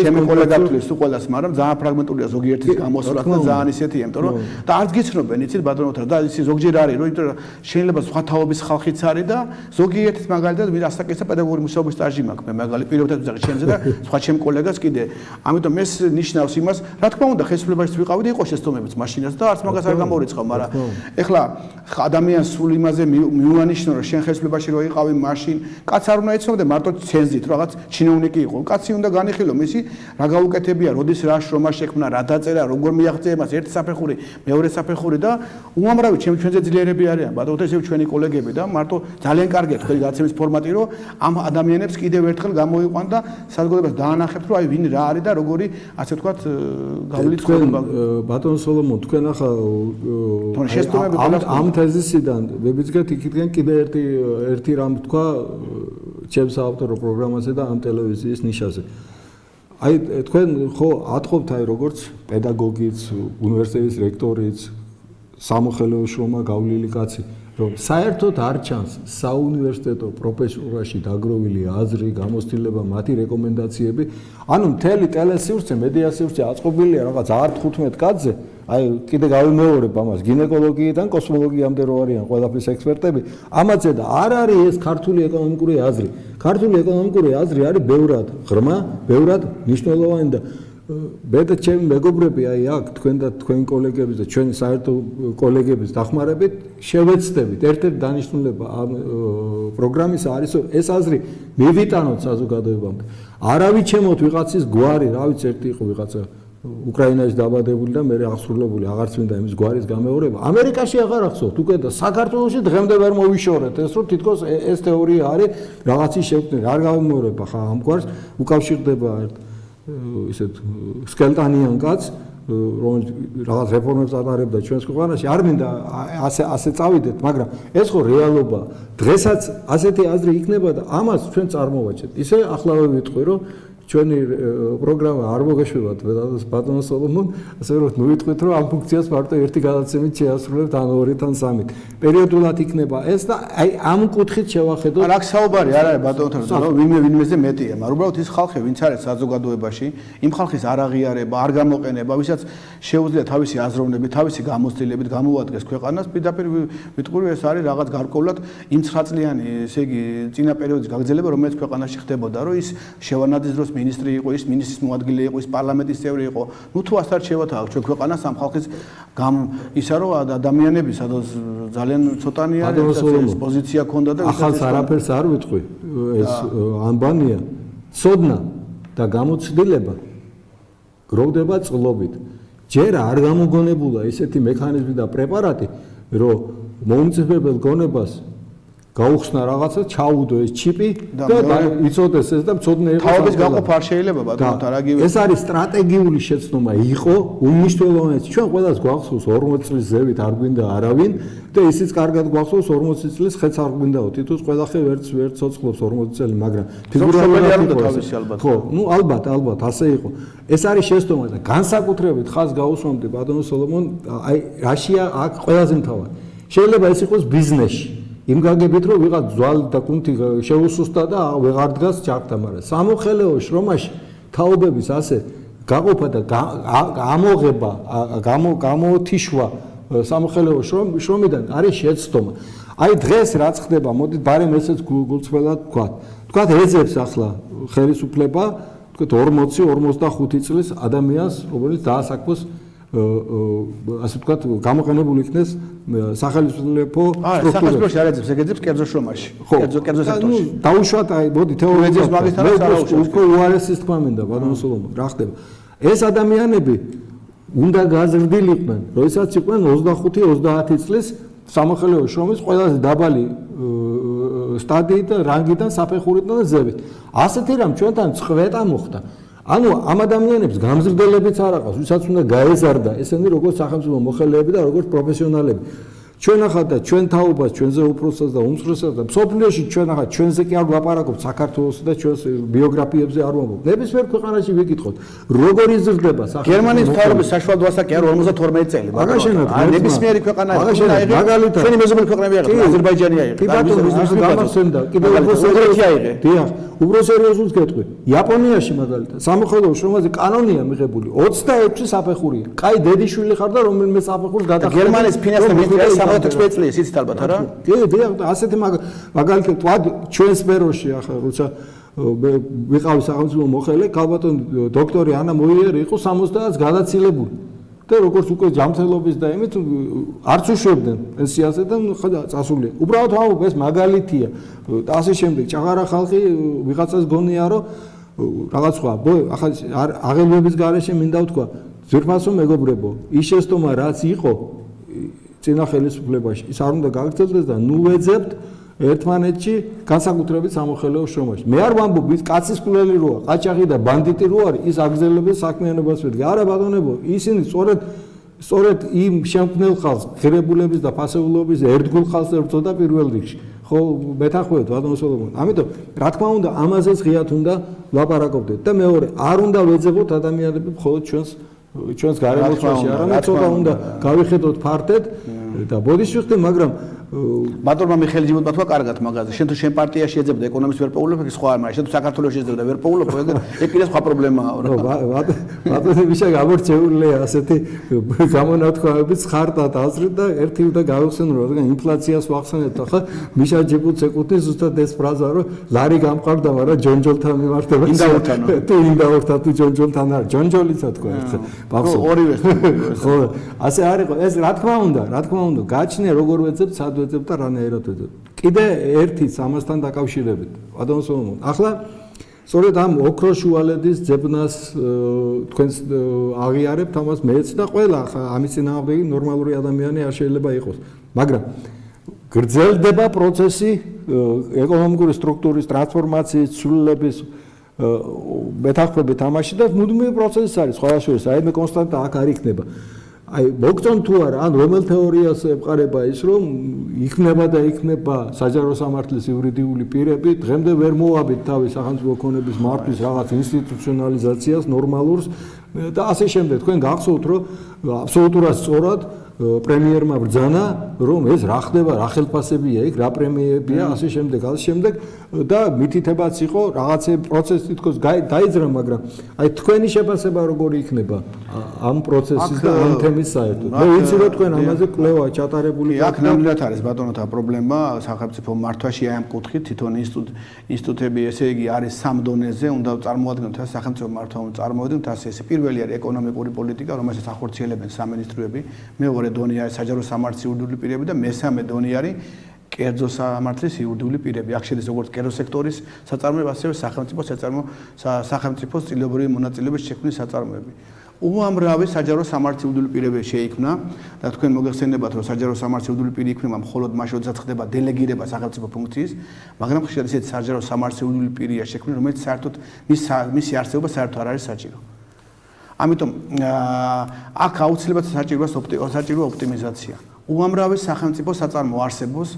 ჩემი კოლეგა თulis თუ ყველას მაგრამ ძალიან ფრაგმენტულია ზოგიერთის გამოსვლა და ძალიან ისეთი იმიტომ რომ და არც გიცნობენ იცით ბატონოთა და ის ზოგჯერ არის რომ იმიტომ რომ შეიძლება სხვა თაობის ხალხიც არის და ზოგიერთის მაგალითად ვინ ასაკისა პედაგოგიური მუშაობის სტაჟი მაქვს მე მაგალითად პირობითად ვიზაღი ჩემზე და სხვა ჩემ კოლეგას კიდე ამიტომ ეს ნიშნავს იმას რა თქმა უნდა ხელისუფლებაში ვიყავი და იყო შეცდომებიც მაშინაც და არც მაგას არ გამორიცხავ მაგრამ ეხლა ადამიანს სულ იმაზე მიუანიშნო რომ შენ ხელისუფლებაში რო იყავი მაშინ კაც არ უნდა ეცნობდე მარტო ცენზით რაღაც ჩინოვნიკი იყო კაცი უნდა განიხილო მისი რა გაუკეთებია როდის რა შრომა შექმნა რა დაწერა როგორ მიაღწია მას ერთი საფეხური მეორე საფეხური და უამრავი ჩვენზე ძლიერები არიან ბატონო ესე ჩვენი კოლეგები და მარტო ძალიან კარგია თქვენი გაცემის ფორმატი რომ ამ ადამიანებს კიდევ ერთხელ გამოიყვან და საზოგადოებას დაანახებთ რომ აი ვინ რა არის და როგორი ასე ვთქვათ გავლით ხდება ბატონო სოლომონ თქვენ ახლა ამ თეზისიდან ვებიძგეთ იქიდან კიდე ერთი რამ თქვა ჩემს ავტორო პროგრამაზე და ამ ტელევიზიის ნიშაზე აი თქვენ ხო ატყობთ აი როგორც პედაგოგიც უნივერსიტეტის რექტორიც სამოხელეო შრომა გავლილი კაცი რომ საერთოდ არ ჩანს საუნივერსიტეტო პროფესურაში დაგროვილი აზრი, გამოცდილება, მათი რეკომენდაციები. ანუ მთელი ტელესივრცე, მედია სივრცე აწყობილია რაღაც 10-15 კაცზე. აი კიდე გავიმეორებ ამას გინეკოლოგიიდან კოსმოლოგიამდე რო არიან ყველაფრის ექსპერტები. ამაზე და არ არის ეს ქართული ეკონომიკური აზრი. ქართული ეკონომიკური აზრი არის ბევრად ღრმა, ბევრად მნიშვნელოვანი და მე და ჩემი მეგობრები აი აქ თქვენ და თქვენი კოლეგების და ჩვენი საერთო კოლეგების დახმარებით შევეცდებით ერთ-ერთი დანიშნულება ამ პროგრამის არის რომ ეს აზრი მივიტანოთ საზოგადოებამდე. არავით ჩემოთ ვიღაცის გვარი, რა ვიცი ერთი იყო ვიღაცა უკრაინაში დაბადებული და მე აღსრულებული აღარც მინდა იმის გვარის გამეორება. ამერიკაში აღარ ახსოვთ უკვე და საქართველოში დღემდე ვერ მოვიშორეთ ეს რომ თითქოს ეს თეორია არის რაღაცის შექმნილი. არ გამეორება ხა ამ გვარს უკავშირდება ისეთ სკელტანიან კაცს რომელიც რაღაც რეფორმებს ატარებდა ჩვენს ქვეყანაში არ მინდა ასე წავიდეთ მაგრამ ეს ხო რეალობაა დღესაც ასეთი აზრი იქნება და ამას ჩვენ წარმოვაჩენთ ისე ახლავე ვიტყვი რომ ჩვენი პროგრამა არ მოგეშვებათ ბატონო სოლომონ ასე რომ ნუ ვიტყვით რომ ამ ფუნქციას მარტო ერთი გადაცემით შეასრულებთ ან ორი თან სამით პერიოდულად იქნება ეს და აი ამ კუთხით შევახედოთ აქ საუბარი არ არის ბატონო რომ ვინმეზე მეტია მაგრამ უბრალოდ ის ხალხი ვინც არის საზოგადოებაში იმ ხალხის არ აღიარება არ გამოყენება ვისაც შეუძლია თავისი აზროვნებით თავისი გამოცდილებით გამოუადგეს ქვეყანას პირდაპირ ვიტყვი რომ ეს არის რაღაც გარკვეულად იმ 9 წლიანი ესე იგი წინა პერიოდის გაგრძელება რომელიც ქვეყანაში ხდებოდა რომ ის შევანადის დროს ministri იყო ის ministris მოადგილე იყო ის პარლამენტის წევრი იყო ნუ თუ ასარ შევათავ ჩვენ ქვეყანას ამ ხალხის ისა რომ ადამიანები სადაც ძალიან ცოტანია ეს პოზიცია ქონდა და ახალს არაფერს არ ვიტყვი ეს ამბანია ცოდნა და გამოცდილება გროვდება წყლობით ჯერ არ გამოგონებულა ესეთი მექანიზმი და პრეპარატი რომ მომწიფებელ გონებას გაუხსნა რაღაცა, ჩაუდო ეს ჩიპი და იწოდეს ეს და მცოდნე იყო. თავის გაყოფა არ შეიძლება ბატონო, რაგივე. ეს არის სტრატეგიული შეცდომა იყო, უმნიშვნელოვანესი. ჩვენ ყველას გვახსოვს 40 წლის ზევით არ გვინდა არავინ და ისიც კარგად გვახსოვს 40 წლის ხეც არ გვინდაო. თითქოს ყველახე ვერც ცოცხლობს 40 წელი, მაგრამ ფიგურალურად არ თავისი ალბათ. ხო, ნუ ალბათ ასე იყო. ეს არის შეცდომა და განსაკუთრებით ხაზს გაუსვამდი ბატონო სოლომონ, აი რაშია აქ ყველაზე მთავარი. შეიძლება ეს იყოს ბიზნესში. იმ გაგებით რომ ვიღაც ძვალი და კუნთი შეუსუსტა და ვეღარ დგას ჯართან, მაგრამ სამოხელეო შრომაში თაობების ასე გაყოფა და ამოღება, გამოთიშვა სამოხელეო შრომიდან არის შეცდომა. აი დღეს რაც ხდება, მოდით ბარემ ესეც გულწრფელად ვთქვათ. ვთქვათ ეძებს ახლა ხელისუფლება, ვთქვათ 40-45 წლის ადამიანს, რომელიც დაასაქმოს ასე ვთქვათ, გამოყენებული იქნეს სახელმწიფო სახელმწიფოში არ ეძებს, ეგ ეძებს კერძო შრომაში. კერძო სექტორში. დაუშვათ, აი, მოდი თეორიულად უკვე უარესის თქმა მინდა, ბატონო სოლომონ, რა ხდება? ეს ადამიანები უნდა გაზრდილიყვნენ, როდესაც იყვნენ 25-30 წლის სამოხელეო შრომის ყველაზე დაბალი სტადიით და რანგიდან, საფეხურიდან და ზევით. ასეთი რამ ჩვენთან წვეტა მოხდა. ანუ ამ ადამიანებს გამზრდელებიც არ აქვს, ვისაც უნდა გაეზარდა ესენი როგორც სახელმწიფო მოხელეები და როგორც პროფესიონალები. ჩვენ ახლა და ჩვენ თაობას, ჩვენზე უფროსას და უმცროსას და მსოფლიოში ჩვენ ახლა ჩვენზე კი არ ვლაპარაკობთ საქართველოს და ჩვენს ბიოგრაფიებზე არ ვამბობთ. ნებისმიერ ქვეყანაში ვიკითხოთ, როგორ იზრდება სახელმწიფო. გერმანიის მთავრობის საშუალო ასაკი არ 52 წელი. ნებისმიერი ქვეყანა მაგალითად ჩვენი მეზობელი ქვეყნები არის, აზერბაიჯანი არის. კი ბატონო, ის გამახსენდა. კიდევ ერთი დიახ, უფრო სერიოზულს გეტყვი. იაპონიაში მაგალითად სამოხელეო შრომაზე კანონია მიღებული 26 საფეხურია. კაი დედიშვილი ხარ და რომელიმე საფეხურს გადახდა. გერმანიის ფინანსთა მინისტრია 16 წლის იცით ალბათ არა? კი, დიახ, ასეთი მაგალითად თქვა ჩვენ სფეროში ახლა როცა ვიყავი სახელმწიფო მოხელე, ქალბატონ დოქტორი ანა მოიერი იყო 70-ს გადაცილებული. და როგორც უკვე ჯანმრთელობის და იმით არც უშვებდნენ პენსიაზე და წასულია. უბრალოდ ვამბობ ეს მაგალითია. და ასე შემდეგ ჭაღარა ხალხი ვიღაცას გონია რომ რაღაც სხვა ახლა აღელვების გარეშე მინდა ვთქვა ძვირფასო მეგობრებო ის შეცდომა რაც იყო წინა ხელისუფლებაში ის არ უნდა გაგრძელდეს და ნუ ვეძებთ ერთმანეთში განსაკუთრებით სამოხელეო შრომაში. მე არ ვამბობ ის კაცის კვლელი როა, ყაჩაღი და ბანდიტი რო არის, ის აგრძელებს საქმიანობას ვერ. არა ბატონებო, ისინი სწორედ იმ შემქმნელ ხალხს, ღირებულების და ფასეულობის ერთგულ ხალხს ებრძოდა პირველ რიგში. ხო, მეთანხმებით ბატონო სოლომონ. ამიტომ რა თქმა უნდა, ამაზეც ღიად უნდა ლაპარაკობდეთ და მეორე, არ უნდა ვეძებოთ ადამიანები მხოლოდ ჩვენს გარემოცვაში, არამედ ცოტა უნდა გავიხედოთ ფართედ და ბოდიში ვხდე, მაგრამ ბატონმა მიხელიძემ თქვა კარგად მაგაზე შენ თუ შენ პარტიაში ეძებდა ეკონომიკის ვერ პოულობ ეს სხვა არა შენ თუ საქართველოს შეძებდა ვერ პოულობ ეგ კიდე სხვა პრობლემაა რა ბატონი ვიშა გამორჩეულია ასეთი გამონათქვამებით ხარტად აზრით და ერთი უნდა გავიხსენო რადგან ინფლაციას ვახსენებთ ახლა მიშა ჯიბუტს ეკუთვნის ზუსტად ეს ფრაზა რომ ლარი გამყარდა მაგრამ ჯონჯოლთან მიმართება თუ ინდაორთან თუ ჯონჯოლთან არა ჯონჯოლიცა თქვა ერთად ბავშვი ორივე ხო ასე არ იყო ეს რა თქმა უნდა გაჩნია როგორ ვეძებთ სად ვეძებთ და რანაირად ვეძებთ კიდე ერთიც ამასთან დაკავშირებით ბატონო სოლომონ ახლა სწორედ ამ ოქროს შუალედის ძებნას თქვენს აღიარებთ ამას მეც და ყველა ამის წინააღმდეგი ნორმალური ადამიანი არ შეიძლება იყოს მაგრამ გრძელდება პროცესი ეკონომიკური სტრუქტურის ტრანსფორმაციის ცვლილების მეთანხმებით ამაში და მუდმივი პროცესი არის სხვა შორის აი მე კონსტანტა აქ არ იქნება აი მოგწონ თუ არა ან რომელ თეორიას ეყარება ის რომ იქნება და იქნება საჯარო სამართლის იურიდიული პირები დღემდე ვერ მოუაბით თავის სახელმწიფო ქონების მართვის რაღაც ინსტიტუციონალიზაციას ნორმალურს და ასე შემდეგ თქვენ გახსოვთ რომ აბსოლუტურად სწორად პრემიერმა ბრძანა რომ ეს რა ხდება რა ხელფასებია იქ რა პრემიებია ასე შემდეგ და მითითებაც იყო რაღაცე პროცესი თითქოს დაიძრა მაგრამ აი თქვენი შეფასება როგორი იქნება ამ პროცესის და ამ თემის საერთოდ მე ვიცი რომ თქვენ ამაზე კვლევა ჩატარებული აქ ნამდვილად არის ბატონოთა პრობლემა სახელმწიფო მართვაში აი ამ კუთხით თვითონ ინსტიტუტები ესე იგი არის სამ დონეზე უნდა წარმოადგენთ ეს სახელმწიფო მართვა უნდა წარმოადგენთ ასე ეს პირველი არის ეკონომიკური პოლიტიკა რომელსაც ახორციელებენ სამინისტროები მეორე დონე არის საჯარო სამართლის იურიდიული პირები და მესამე დონე არის კერძო სამართლის იურიდიული პირები. აქ შედის როგორც კერძო სექტორის საწარმოები, ასევე სახელმწიფოს წილობრივი მონაწილეობის შექმნის საწარმოები. უამრავი საჯარო სამართლის იურიდიული პირები შეიქმნა და თქვენ მოგეხსენებათ რომ საჯარო სამართლის იურიდიული პირი იქნება მხოლოდ მაშინ როდესაც ხდება დელეგირება სახელმწიფო ფუნქციის, მაგრამ ხშირად ისეთი საჯარო სამართლის იურიდიული პირია შექმნილი, რომელიც საერთოდ მისი არსებობა საერთოდ არ არის საჭირო. ამიტომ აქ აუცილებლად საჭიროა ოპტიმიზაცია. უამრავი სახელმწიფო საწარმო არსებობს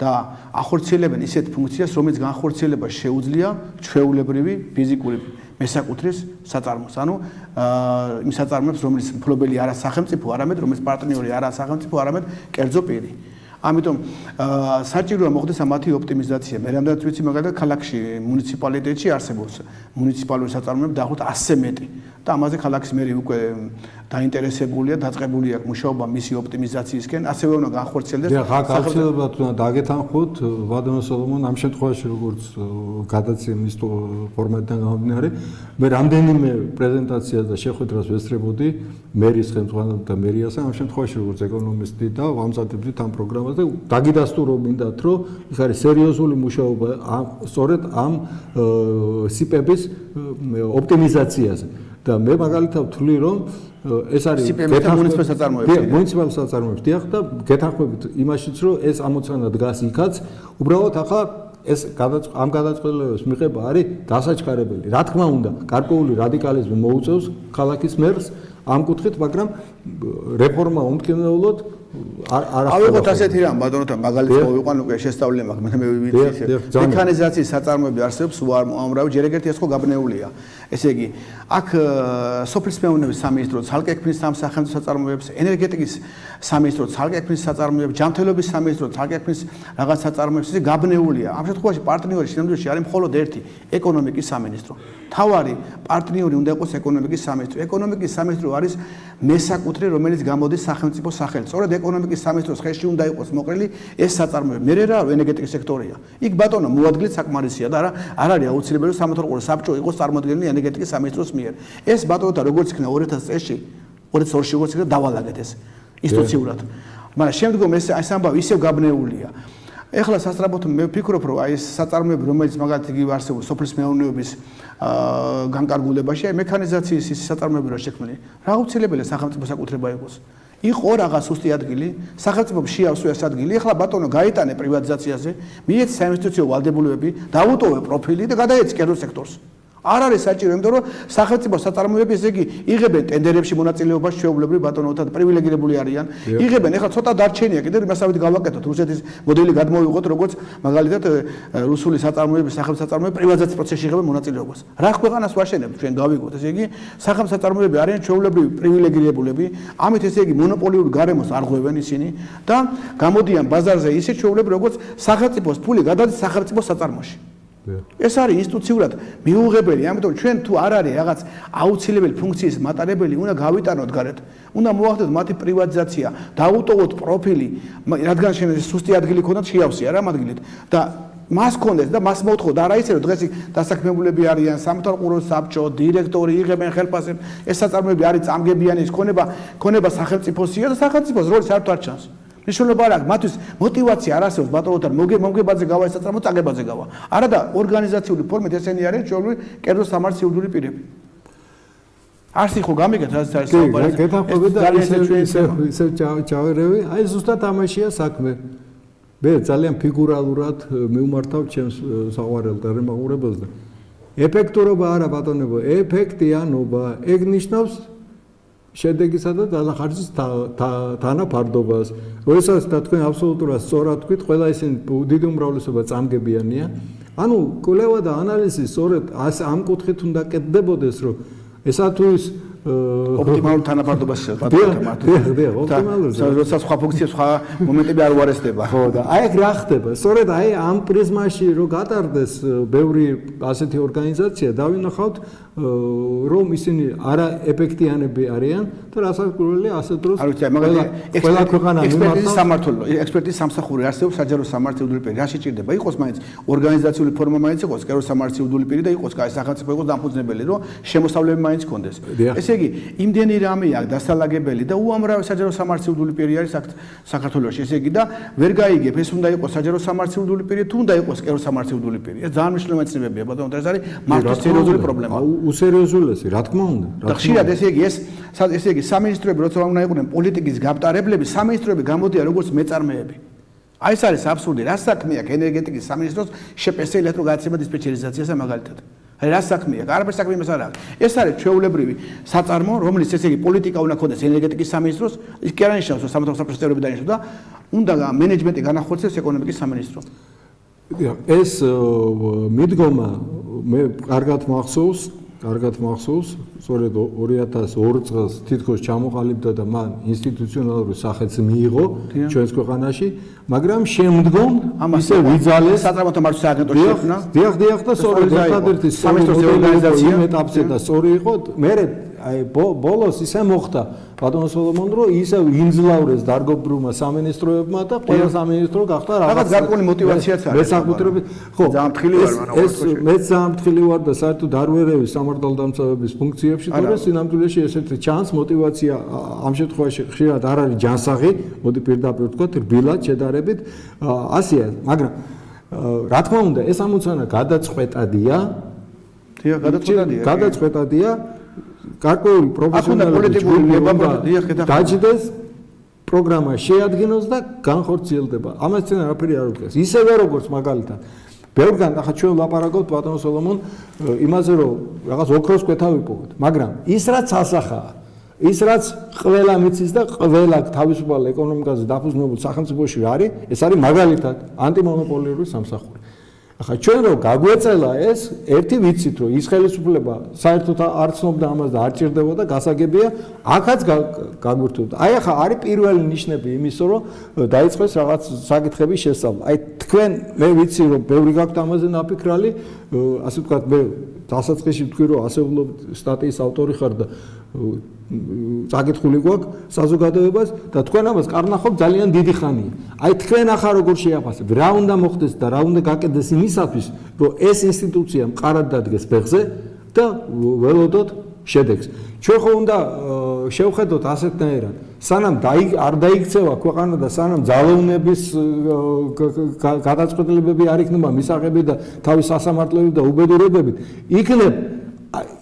და ახორციელებენ ისეთ ფუნქციას, რომელიც განხორციელება შეუძლია ჩვეულებრივი ფიზიკური მესაკუთრის საწარმოს. ანუ იმ საწარმოებს, რომელიც მფლობელი არა სახელმწიფო, არამედ რომელიც პარტნიორი არა სახელმწიფო, არამედ კერძო პირი. ამიტომ საჭიროა მოხდეს ამათი ოპტიმიზაცია. მე რამდენად ვიცი, მაგალითად, ქალაქში მუნიციპალიტეტში არსებობს მუნიციპალური საწარმოები დაახლოებით 100 მეტი. და ამაზე ქალაქის მერი უკვე დაინტერესებულია, დაწყებული აქვს მუშაობა მისი ოპტიმიზაციისკენ, ასევე უნდა განხორციელდეს. გააუცილებლად უნდა დაგეთანხმოთ, ბატონო სოლომონ, ამ შემთხვევაში როგორც გადაცემის ფორმატიდან გამომდინარე, მე რამდენიმე პრეზენტაციას და შეხვედრას ვესწრებოდი მერის ხელმძღვანელად და მერიასთან, ამ შემთხვევაში როგორც ეკონომისტი და ვამზადებდით ამ პროგრამას და დაგიდასტურებინდათ, რომ ეს არის სერიოზული მუშაობა სწორედ ამ სიპების ოპტიმიზაციაზე. და მე მაგალითად ვთვლი რომ ეს არის მუნიციპალურ საწარმოებში. მუნიციპალურ საწარმოებში დიახ და გეთანხმებით იმაშიც რომ ეს ამოცანა დგას იქაც უბრალოდ ახლა ეს ამ გადაწყვეტილებების მიღება არის დასაჩქარებელი. რა თქმა უნდა, გარკვეული რადიკალიზმი მოუწევს ქალაქის მერს ამ კუთხით, მაგრამ რეფორმა უმტკივნეულოდ არ ავიღოთ ასეთი რამ ბატონოთა მაგალითს მოვიყვან უკვე შესწავლილი მაქვს მე ვიცი მექანიზაციის საწარმოები არსებობს უამრავი ჯერ ეგეთი ეს ხო გაბნეულია ესე იგი აქ სოფლის მეურნეობის სამინისტრო ცალკე ექმნის ამ სახელმწიფო საწარმოებს ენერგეტიკის სამინისტრო ცალკე ექმნის საწარმოებს ჯანმრთელობის სამინისტრო ცალკე ექმნის რაღაც საწარმოებს ესე გაბნეულია ამ შემთხვევაში პარტნიორი შემდგომში არის მხოლოდ ერთი ეკონომიკის სამინისტრო თავარი პარტნიორი უნდა იყოს ეკონომიკის სამინისტრო ეკონომიკის სამინისტრო არის მესაკუთრე რომელიც გამოდის სახელმწიფო სახელით სწორედ ეკონომიკის სამინისტროს ხელში უნდა იყოს მოყრილი ეს საწარმოები. მე რა ენერგეტიკის სექტორია. იქ ბატონო მოადგილეთ საკმარისია და არ არის აუცილებელი რომ სამთავრობო საბჭო იყოს წარმოადგენილი ენერგეტიკის სამინისტროს მიერ. ეს ბატონო და როგორც იქნა 2000 წელში 2002-ში როგორც იქნა დავალაგეთ ეს ინსტიტუციურად. მაგრამ შემდგომ ეს ამბავი ისევ გაბნეულია. ეხლა სასწრაფოდ მე ვფიქრობ რომ აი ეს საწარმოები რომელიც მაგალითად იგივე არსებობს სოფლის მეურნეობის განკარგულებაში აი მექანიზაციის ის საწარმოები რა შექმნილი. რა აუცილებელია სახელმწიფო საკუთრება იყოს. იყო რაღაც უსტი ადგილი, სახელმწიფო შეავსო ეს ადგილი, ეხლა ბატონო გაიტანე პრივატიზაციაზე, მიეც საინვესტიციო ვალდებულებები, დაუტოვე პროფილი და გადაეცი კერძო სექტორს. არ არის საჭირო, იმიტომ რომ სახელმწიფო საწარმოები ესე იგი იღებენ ტენდერებში მონაწილეობას ჩვეულებრივ ბატონოთა პრივილეგირებული არიან. იღებენ, ეხლა ცოტა დარჩენია კიდევ იმასავით გავაკეთოთ რუსეთის მოდელი გადმოვიღოთ, როგორც მაგალითად რუსული საწარმოების სახელმწიფო საწარმოები პრივატიზაციის პროცესში იღებენ მონაწილეობას. რა ქვეყანას ვაშენებთ ჩვენ გავიგოთ, ესე იგი სახელმწიფო საწარმოები არიან ჩვეულებრივი პრივილეგირებულები, ამით ესე იგი მონოპოლიური გარემოს არ ღვევენ ისინი და გამოდიან ბაზარზე ისე ჩვეულებრივ როგორც სახელმწიფოს ფული გადადის სახელმწიფო საწარმოში. ეს არის ინსტიტუციურად მიუღებელი, ამიტომ ჩვენ თუ არ არის რაღაც აუცილებელი ფუნქციის მატარებელი, უნდა გავიტანოთ გარეთ, უნდა მოახდენოთ მათი პრივატიზაცია, დაუტოვოთ პროფილი, რადგან შენ სუსტი ადგილი ქონდათ შეავსია რა ადგილით და მას კონდეს და მას მოთხოვდა არა ისე რომ დღეს დასაქმებულები არიან სამთავრობო საბჭო, დირექტორი იღებენ ხელფასებს, ეს საწარმოები არის წამგებიანი, ის ქონება სახელმწიფოსია და სახელმწიფოს როლი საერთოდ არ ჩანს. მნიშვნელობა არ აქვს, მათთვის мотивация არ არსებობს ბატონოთან, მომგებაზე გავა ეს საწარმო, წაგებაზე გავა. არა და ორგანიზაციული ფორმით ესენი არიან ჩვეულებრივი კერძო სამართლიური პირები. არც ხო გამიგეთ რა არის საუბარი. გეთახმები და ისე ჩავერევი, აი ზუსტად ამაშია საქმე. მე ძალიან ფიგურალურად მივმართავ ჩემს საყვარელ დარემაყურებელს და ეფექტურობა არა ბატონებო, ეფექტიანობა. ეგ ნიშნავს შედეგისა და დანახარჯის თანაფარდობას. როდესაც და თქვენ აბსოლუტურად სწორად თქვით, ყველა ისინი დიდი უმრავლესობა წამგებიანია. ანუ კვლევა და ანალიზი სწორედ ამ კუთხით უნდა კეთდებოდეს, რომ ესა თუ ის ოპტიმალურ თანაფარდობას შეეხება. როცა სხვა ფუნქციებს სხვა მომენტები არ უარესდება. ხო და აი ეგ რა ხდება? სწორედ აი ამ პრიზმაში რო გატარდეს ბევრი ასეთი ორგანიზაცია, დავინახავთ რომ ისინი არა ეფექტიანები არიან და რასაკვირველია ასეთ დროს ყველა ქვეყანა ექსპერტიზის სამართლო, ექსპერტიზის სამსახური არსებობს საჯარო სამართლიანი პირი. რა შეჭირდება? იყოს მაინც ორგანიზაციული ფორმა მაინც იყოს, კერძო სამართლიანი პირი და იყოს კაი სახელმწიფო იყოს დამფუძნებელი, რომ შემოსავლები მაინც კონდეს. ესე იგი, იმდენი რამე აქვს დასალაგებელი და უამრავი საჯარო სამართლიანი პირი არის საქართველოში. ესე იგი და ვერ გაიგებ, ეს უნდა იყოს საჯარო სამართლიანი პირი, თუ უნდა იყოს კერძო სამართლიანი პირი. ეს ძალიან მნიშვნელოვანი ცნებებია, ბატონო, ეს არის მართლის სერიოზული პრობლემა. უსერიოზულესი, რა თქმა უნდა. და ხშირად ესე იგი სამინისტროები როცა უნდა იყვნენ პოლიტიკის გამტარებლები, სამინისტროები გამოდიან როგორც მეწარმეები. აი ეს არის აბსურდი. რა საქმე აქვს ენერგეტიკის სამინისტროს შპს ელექტროგადაცემა დისპეჩერიზაციასა მაგალითად. აი რა საქმე აქვს? არაფერ საქმე იმას არ აქვს. ეს არის ჩვეულებრივი საწარმო, რომელიც ესე იგი პოლიტიკა უნდა ქონდეს ენერგეტიკის სამინისტროს, ის კი არ ანიშნავს, რომ სამთავრობო საბჭოს წევრები დაინიშნოს და უნდა მენეჯმენტი განახორციელოს ეკონომიკის სამინისტრო. ეს მიდგომა მე კარგად მახსოვს, სწორედ 2002 წელს თითქოს ჩამოყალიბდა და მან ინსტიტუციონალური სახეც მიიღო ჩვენს ქვეყანაში, მაგრამ შემდგომ ისე ვიძალეს საწარმოთა მართვის სააგენტოში შექმნა. დიახ და სწორედ ერთადერთი სამეცნიერო ორგანიზაცია ეტაპზე და სწორი იყო, მე აი ბოლოს ისე მოხდა ბატონო სოლომონ, რომ ისე იმძლავრეს დარგობრივმა სამინისტროებმა და ყველა სამინისტრო გახდა რაღაც გარკვეული мотиваციაც არის. მესაკუთრებით, ხო, ძალიან მთლილი ვარ, მაგრამ მეც ძალიან მთლილი ვარ და საერთოდ არ ვერევი სამართალდამცავების ფუნქციებში, თორე სინამდვილეში ესეთი ჩანს мотиваცია ამ შემთხვევაში ხშირად არ არის ჯანსაღი, მოდი პირდაპირ ვთქვათ, რბილად შედარებით, ასეა, მაგრამ რა თქმა უნდა, ეს ამოცანა გადაწყვეტადია. გადაწყვეტადია. გარკვეული პროფესიონალური ჯგუფი დაჯდეს, პროგრამა შეადგინოს და განხორციელდება. ამასთან არაფერი არ უდგას. ისევე როგორც მაგალითად ბევრგან ახლა ჩვენ ვლაპარაკობთ ბატონო სოლომონ იმაზე, რომ რაღაც ოქროს კვეთა ვიპოვოთ, მაგრამ ის რაც ასახაა, ის რაც ყველა მიცის და ყველა თავისუფალ ეკონომიკაზე დაფუძნებულ სახელმწიფოში არის, ეს არის მაგალითად ანტიმონოპოლიური სამსახური. ახლა ჩვენ რო გაგვეწელა ეს, ერთი ვიცით, რომ ის ხელისუფლება საერთოდ არ ცნობდა ამას და არ ჭირდებოდა, გასაგებია, აქაც გაგვირთვებდა. აი ახლა არის პირველი ნიშნები იმისო, რომ დაიწყეს რაღაც საკითხების შესწავლა. აი თქვენ მე ვიცი, რომ ბევრი გაქვთ ამაზე ნაფიქრალი, ასე ვთქვათ, მე დასაწყისში ვთქვი, რომ ასეულობ სტატიის ავტორი ხარ და წაკითხული გვაქვს საზოგადოებას და თქვენ ამას კარნახობთ ძალიან დიდი ხანია. აი თქვენ ახლა როგორ შეაფასებთ, რა უნდა მოხდეს და რა უნდა გაკეთდეს იმისათვის, რომ ეს ინსტიტუცია მყარად დადგეს ფეხზე და ველოდოთ შედეგს. ჩვენ ხო უნდა შევხედოთ ასეთნაირად, სანამ არ დაიქცევა ქვეყანა და სანამ ძალოვნების გადაწყვეტილებები არ იქნება მისაღები და თავის სასამართლოები და უბედურებები, იქნებ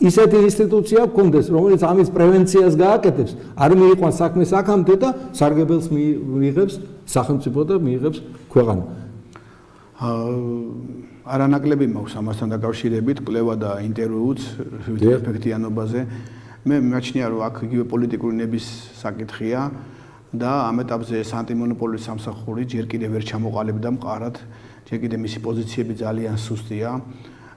ისეთი ინსტიტუცია გქონდეს, რომელიც ამის პრევენციას გააკეთებს, არ მიიყვანს საქმეს აქამდე და სარგებელს მიიღებს სახელმწიფო და მიიღებს ქვეყანა. არანაკლები მაქვს ამასთან დაკავშირებით კვლევა და ინტერვიუც ეფექტიანობაზე. მე მიმაჩნია რომ აქ იგივე პოლიტიკური ნების საკითხია და ამ ეტაპზე ეს ანტიმონოპოლიის სამსახური ჯერ კიდევ ვერ ჩამოყალიბდა მყარად, ჯერ კიდევ მისი პოზიციები ძალიან სუსტია.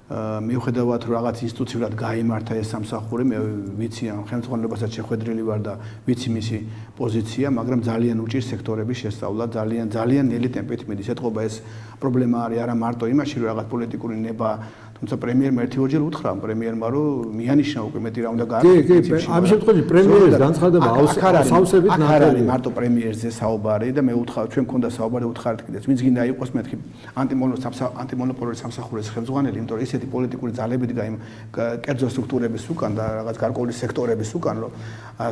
მიუხედავად რომ რაღაც ინსტიტუციურად გაიმართა ეს სამსახური, მე ვიცი ამ ხელმძღვანელობასაც შეხვედრილი ვარ და ვიცი მისი პოზიცია, მაგრამ ძალიან უჭირს სექტორების შესწავლა, ძალიან ნელი ტემპით მიდის. ეთყობა ეს პრობლემა არის არა მარტო იმაში, რომ რაღაც პოლიტიკური ნება, თუმცა პრემიერმა ერთი ორჯერ უთხრა პრემიერმა, რომ მიანიშნა უკვე მეტი რა უნდა გააკეთოს. კი, ამ შემთხვევაში პრემიერის განცხადება ავსავსებით ნახევარი მარტო პრემიერზე საუბარი და მე უთხრა ჩვენ მქონდა საუბარი უთხარით კიდეც. ვინც გინდა იყოს მეთქი ანტიმონოპოლიის სამსახურის ხელმძღვანელი, იმიტომ რომ ისეთი პოლიტიკური ძალები დგა იმ კერძო სტრუქტურების უკან და რაღაც გარკვეული სექტორების უკან, რომ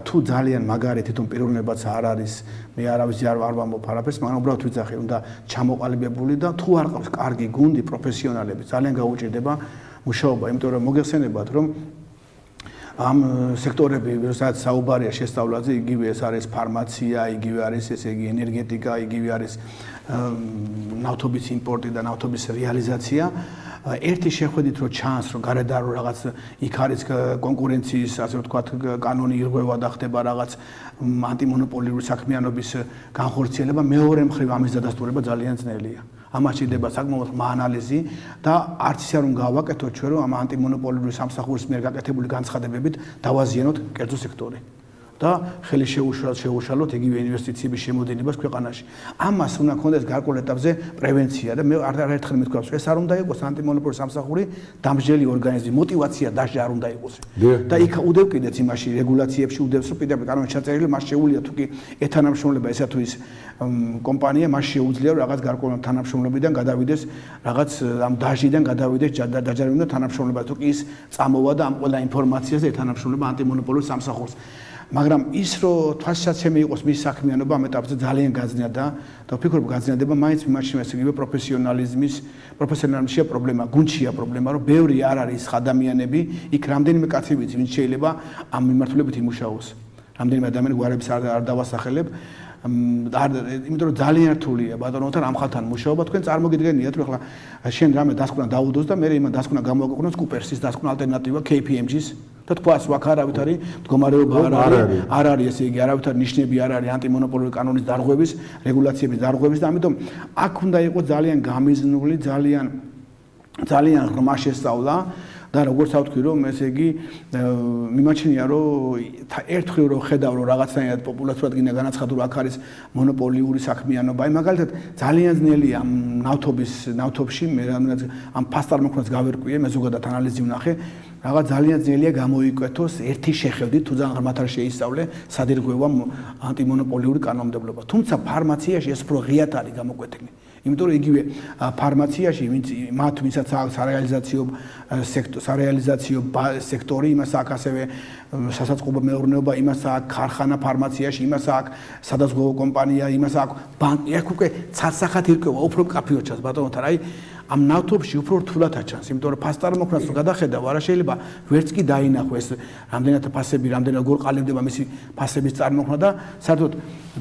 თუ ძალიან მაგარი თვითონ პიროვნებაც არ არის, მე არავის არ ვამბობ არაფერს, მაგრამ უბრალოდ ვიძახი, უნდა ჩამოყალიბებული და თუ არ ყავს კარგი გუნდი პროფესიონალები, ძალიან გაუჭირდება მუშაობა, იმიტომ რომ მოგეხსენებათ, რომ ამ სექტორები, რასაც საუბარია შესწავლაზე, იგივე ეს არის ფარმაცია, იგივე არის ესე იგი ენერგეტიკა, იგივე არის ნავთობის იმპორტი და ნავთობის რეალიზაცია. ერთი შეხვედით რომ ჩანს, რომ გარედან რომ რაღაც იქ არის კონკურენციის, ასე ვთქვათ, კანონი ირღვევა და ხდება რაღაც ანტიმონოპოლიური საქმიანობის განხორციელება, მეორე მხრივ ამის დადასტურება ძალიან ძნელია. ამას ჭირდება საკმაოდ ანალიზი და არც ისე არ უნდა გავაკეთოთ ჩვენ, რომ ამ ანტიმონოპოლიური სამსახურის მიერ გაკეთებული განცხადებებით დავაზიანოთ კერძო სექტორი. და ხელი შეუშალოთ იგივე ინვესტიციების შემოდინებას ქვეყანაში. ამას უნდა ქონდეს გარკვეულ ეტაპზე პრევენცია და მე არაერთხელ მithქვავს, ეს არ უნდა იყოს ანტიმონოპოლიური სამსახური დამსჯელი ორგანიზმი, мотиваცია დასჯა არ უნდა იყოს. და იქ უდევ კიდეც იმაში რეგულაციებში უდევს, რომ პირდაპირ კანონში ჩაწერილი, მას შეუძლია თუ კი ეთანამშრომლება ესა თუ ის კომპანია, მას შეუძლია რომ რაღაც გარკვეული თანამშრომლებიდან გადავიდეს, რაღაც ამ დასჯიდან გადავიდეს დაჯერებინა თანამშრომლება, თუ კი ის წამოვა და ამ ყველა ინფორმაციაზე ეთანამშრომლება ანტიმონოპოლიური სამსახურს. მაგრამ ის რომ თვალსაჩემი იყოს მის საქმიანობა ამ ეტაპზე ძალიან გაძნედა და ვფიქრობ გაძნედება მაინც მიმაჩნია ეს იგივე პროფესიონალიზმშია პრობლემა, გუნდშია პრობლემა, რომ ბევრი არ არის ადამიანები, იქ რამდენიმე კაცი ვიცი, ვინც შეიძლება ამ მიმართულებით იმუშაოს. რამდენიმე ადამიანი გვარებს არ დავასახელებ. იმიტომ რომ ძალიან რთულია ბატონოთან ამ ხალხთან მუშაობა, თქვენ წარმოგიდგენიათ რომ ახლა შენ რამე დასკვნა დაუდოს და მე იმან დასკვნა გამოგაყვნოს კუპერსის დასკვნა ალტერნატივა KPMG-ს და თქვას ვაკ არავით არის მდგომარეობა არ არის ესე იგი არავითარი ნიშნები არ არის ანტიმონოპოლიური კანონის დარღვევის, რეგულაციების დარღვევის და ამიტომ აქ უნდა იყოს ძალიან გამიზნული, ძალიან ღრმა შესწავლა და როგორც ავთქვი რომ ესე იგი მიმაჩნია რომ ერთხელ რომ ხედავ რომ რაღაცნაირად პოპულარულად გინდა განაცხადო რომ აქ არის მონოპოლიური საქმიანობა, აი მაგალითად ძალიან ძნელია ამ ნავთობში მე რამაც ამ ფასტარმოქმედს გავერკვიე, მე ზოგადად ანალიზი ვნახე, რაღაც ძალიან ძნელია გამოიკვეთოს ერთი შეხედვით თუ ძალიან ღრმად არ შეისწავლე სად ირღვევა ანტიმონოპოლიური კანონმდებლობა. თუმცა ფარმაციაში ეს უფრო ღიად არის გამოკვეთილი. იმიტომ რომ იგივე ფარმაციაში ვისაც აქვს სარეალიზაციო სექტორი, იმას აქვს ასევე სასაწყობო მეურნეობა, იმას აქვს ქარხანა ფარმაციაში, იმას აქვს სადაზღვევო კომპანია, იმას აქვს ბანკი, აქ უკვე ცალსახად ირკვევა, უფრო მკაფიო ჩანს ბატონოთან, აი ამ ნავთობში უფრო რთულად აჩანს, იმიტომ რომ ფასტარმოქმედს რო გადახედავ, არა შეიძლება ვერც კი დაინახო ეს რამდენად ფასები, რამდენად როგორ ყალიბდება მისი ფასების წარმოქმნა და საერთოდ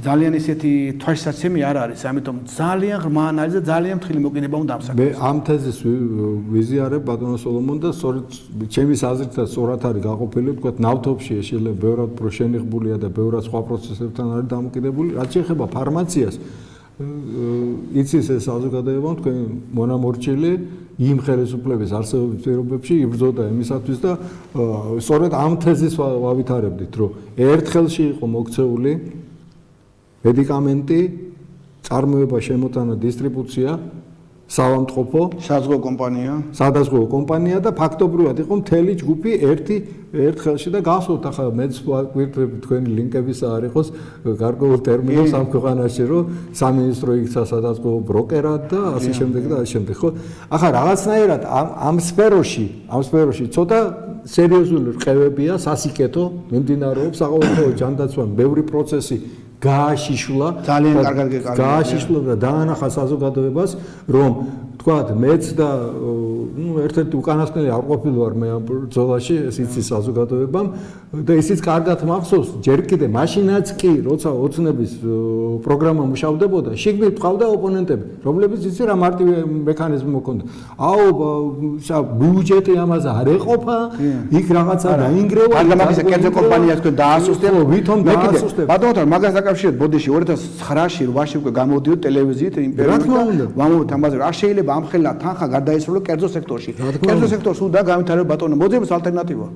ძალიან ისეთი თვალსაჩემი არ არის, ამიტომ ძალიან ღრმა ანალიზი და ძალიან მთელი მოკიდება უნდა ამ საქმეს. მე ამ თეზის ვიზიარებ ბატონო სოლომონ და სწორედ ჩემის აზრითაც სწორად არის გაყოფილი, თქვა ნავთობში შეიძლება ბევრად უფრო შენიღბულია და ბევრად სხვა პროცესებთან არის დამოკიდებული, რაც შეეხება ფარმაციას. იცის ეს საზოგადოება თქვენ მონამორჩილი იმ ხელისუფლების არსებობის პირობებში იბრძოდა იმისათვის და სწორედ ამ თეზის ვავითარებდით, რომ ერთხელში იყო მოქცეული მედიკამენტი, წარმოება, შემოტანა, დისტრიბუცია, სავამტყოფო, სადაზღვევო კომპანია და ფაქტობრივად იყო მთელი ჯგუფი ერთ ხელში და გასულთ ახლა მეც ვაკვირდები თქვენი ლინკების არ იყოს გარკვეულ ტერმინებს ამ ქვეყანაში, რომ სამინისტრო იქცა სადაზღვევო ბროკერად და ასე შემდეგ და ასე შემდეგ, ხო? ახლა რაღაცნაირად ამ სფეროში ცოტა სერიოზული რყევებია, სასიკეთო მიმდინარეობს, საყოველთაო ჯანდაცვამ ბევრი პროცესი გააშიშლა ძალიან კარგად გააშიშლა და დაანახა საზოგადოებას, რომ თქვათ მეც და ერთ-ერთი უკანასკნელი არ ყოფილვარ მე ამ ბრძოლაში, ეს იცის საზოგადოებამ და ისიც კარგად მახსოვს, ჯერ კიდე მაშინაც კი, როცა ოცნების პროგრამა მუშავდებოდა, შიგნით ყავდა ოპონენტები, რომლებიც იცი რა მარტივი მექანიზმი მოქონდა. აუ, ბიუჯეტი ამაზე არ ეყოფა, იქ რაღაცა დაინგრევა. მაგრამ მაგის კერძო კომპანიას თქვენ დაასუსტეთ, ვითომ დაასუსტეთ. ბატონო, მაგას დაკავშირებით ბოდიში 2009-ში, 8-ში უკვე გამოდიოდ ტელევიზიით იმპერიუმი. ვამბობთ ამაზე, რა შეიძლება ამ ხელა თანხა გარდაიცვალო კერძო სექტორში. კერძო სექტორს უნდა გავითარებო ბატონო, მოძებნის ალტერნატივა.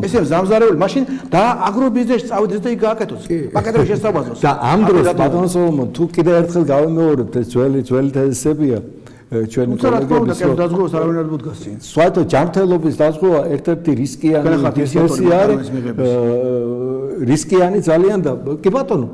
ესე ზამზარეული მაშინ და აგრობიზნესში წავიდეს და იქ გააკეთოს. პაკეტები შესაბაზოს. და ამ დროს ბატონო სოლომონ, თუ კიდე ერთხელ გავიმეორებთ, ეს ძველი თეზისებია ჩვენი კოლეგების დაზღვევას არავინ არ მოდგას წინ. სვათო ჯანმრთელობის დაზღვევა ერთ-ერთი რისკიანი არის. რისკიანი ძალიან და კი ბატონო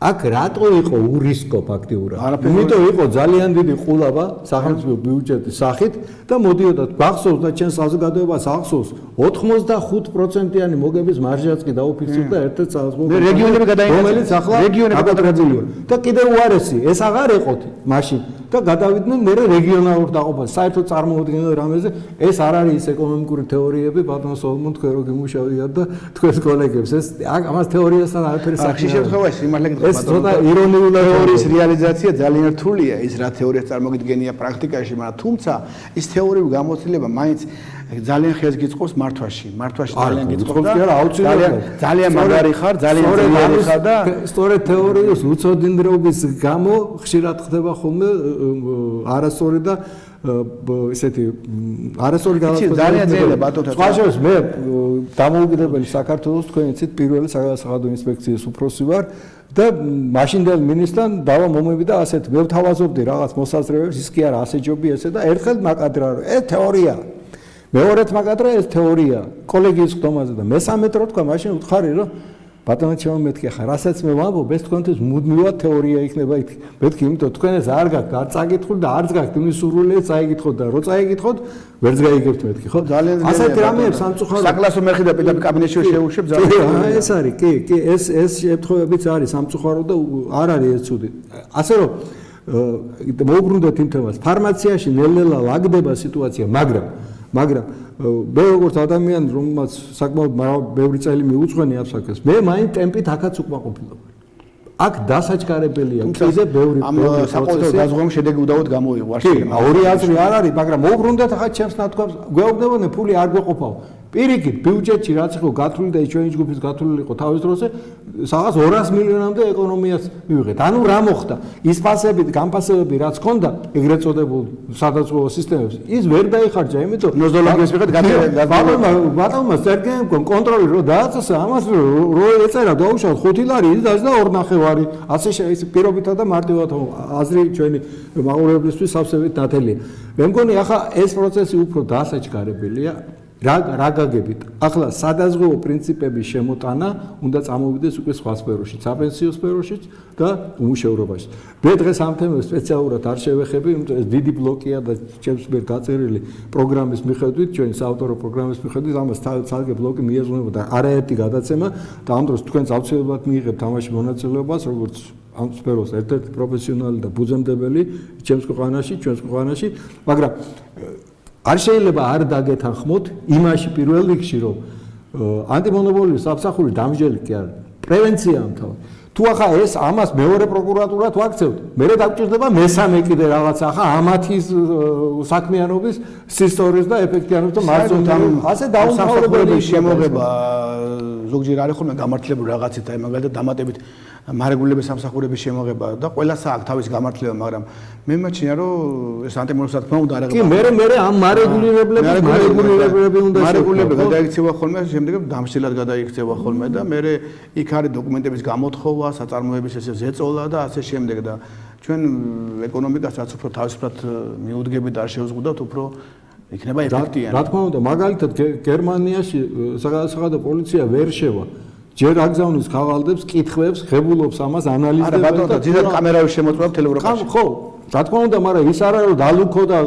აქ რატო იყო ურისკო ფაქტიურად? იმიტომ იყო ძალიან დიდი ყულავა სახელმწიფო ბიუჯეტის სახით და მოდიოდა გახსოვს და ჩვენ საზოგადოებას ახსოვს 85%-იანი მოგების მარჟაც კი დაუფიქსირდა ერთ-ერთ საზღვაო რეგიონები გადაინაცვლა, რომელიც ახლა გადატრებულია და კიდევ უარესი ეს აღარ ეყოთ მაშინ და გადავიდნენ მე რეგიონალურ დაყოფას საერთოდ წარმოუდგენელ რამეზე ეს არ არის ის ეკონომიკური თეორიები ბატონ სოლომონ თქვენ რო გიმუშავიათ და თქვენს კოლეგებს ეს ამას თეორიასთან არაფერი სახში შემთხვევაში სიმართლე ეს ცოტა ირონიული თეორიის რეალიზაცია ძალიან რთულია ის რა თეორიას წარმოგიდგენია პრაქტიკაში მაგრამ თუმცა ის თეორიული გამოცდილება მაინც ძალიან ხელს გიწყობს მართვაში ძალიან გიწყობს და ძალიან მაგარი ხარ ძალიან ძლიერი ხარ და სწორედ თეორიის უცოდინდრობის გამო ხშირად ხდება ხოლმე არასწორი და ესეთი არასწორი განაცხადება ძალიან ძლიერი ბატონო სხვაშორის მე დამოუკიდებელი საქართველოს თქვენ იცით პირველი საგადო ინსპექციის უფროსი ვარ და მაშინდელ მინისტრთან დავა მომივიდა ასეთ მე ვთავაზობდი რაღაც მოსაზრებებს ის კი არა ასე ჯობია ესე და ერთხელ მაკადრა ეს თეორია მეორედ მაგადრა ეს თეორია კოლეგიის ხდომაზე და მესამედ რო თქვა მაშინ უთხარი რომ ბატონო ჩემო მეთქი ხა რასაც მე ვამბობ ეს თქვენთვის მუდმივად თეორია იქნება იქ მეთქი იმიტომ თქვენ ეს არ გაქვთ არ წაგითხოთ და არც გაქვთ იმის სურვილია წაიგითხოთ და რო წაიგითხოთ ვერც გაიგებთ მეთქი ხო ძალიან ასეთი რამეებს სამწუხაროდ საკლასო მერხი და პედაგოგ კაბინეტში შეუშვებ ძალიან ეს არის კი ეს შემთხვევებიც არის სამწუხაროდ და არ არის ეს ცუდი ასე რომ მოვუბრუნდეთ იმ თემას ფარმაციაში ნელ-ნელა ლაგდება სიტუაცია მაგრამ მე როგორც ადამიანი რომელმაც საკმაოდ ბევრი წელი მიუძღვენი აფსაკეს მე მაინც ტემპით აქაც უკმაყოფილობ აქ დასაჩქარებელია კიდე ბევრი ამ საყოველთაო დაზღვევამ შედეგი უდავოდ გამოიღო არ შეიძლება ორი აზრი არ არის მაგრამ მოვუბრუნდეთ ახლა ჩემს ნათქვამს გვეუბნებოდნენ ფული არ გვეყოფაო პირიქით ბიუჯეტში რაც იყო გათვლილი და ჩვენი ჯგუფის გათვლილი იყო თავის დროზე სადღაც 200 მილიონამდე ეკონომიას მივიღეთ. ანუ რა მოხდა? ის ფასები, განფასებები რაც ქონდა, ეგრეთ წოდებულ სადაზღვევო სისტემებს, ის ვერ დაიხარჯა, იმიტომ ნოზდოლოგიის მიხედვით ბატონმა სერგეიმ კონტროლი რო დააწესა, ამას რო ეწერა დაუშალ 5 ლარი, ის დაჭდა 2.5, ასე ის პირობითა და მარტივად აზრი ჩვენი მაყურებლისთვის სავსებით ნათელია. მე მგონი ახლა ეს პროცესი უფრო დასაჩქარებელია. რა გაგებით? ახლა სადაზღვევო პრინციპების შემოტანა უნდა წამოვიდეს უკვე სხვა სფეროში, საპენსიო სფეროშიც და უმუშევრობაში. მე დღეს ამ თემებს სპეციალურად არ შევეხები, იმიტომ ეს დიდი ბლოკია და ჩემს მიერ გაწერილი პროგრამის მიხედვით, ჩვენი საავტორო პროგრამის მიხედვით, ამას ცალკე ბლოკი მიეძღვნება და არაერთი გადაცემა და ამ დროს თქვენს აუცილებლად მიიღებთ თამაში მონაწილეობას, როგორც ამ სფეროს ერთ-ერთი პროფესიონალი და ფუძემდებელი ჩემს ქვეყანაში, მაგრამ არ შეიძლება არ დაგეთანხმოთ იმაში პირველ რიგში რომ ანტიმონოპოლიის საფსახური დამსჯელი კი არის პრევენცია ამთავრად თუ ახლა ეს ამას მეორე პროკურატურა თუ აქცევთ მე დაგჭირდება მესამე კიდე რაღაცა ახლა ამათის საქმიანობის სისტორის და ეფექტიანობის და მარჯვენა ასე დაუმთავრებელი შემოღება ზოგჯერ არის ხოლმე გამართლებული რაღაცით აი მაგალითად დამატებით მარეგულების სამსახურების შემოღება და ყველას აქვს თავის გამართლება, მაგრამ მე მეჩნია რომ ეს ანტიმონოპოლიის თქმა უნდა არ კი მე ამ მარეგულირებლები უნდა მარეგულირებლები გადაიქცევა ხოლმე, შემდეგ დამშილად გადაიქცევა ხოლმე და მე იქ არის დოკუმენტების გამოთხოვა, საწარმოების ესე ზეწოლა და ასე შემდეგ და ჩვენ ეკონომიკას რაც უფრო თავისუფლად მიუდგებით არ შევზღუდავთ, უფრო იქნება ეფექტიანი. რა თქმა უნდა, მაგალითად გერმანიაში საგადასახადო პოლიცია ვერ შევა ჯერ აგზავნის ხავალდებს, კითხვებს, ღებულობს ამას, ანალიზებს. არა ბატონო, ძირად კამერავის შემოწმება მთელ ევროპაში. ხო, რა თქმა უნდა, მაგრამ ის არ არის რომ დალუქო და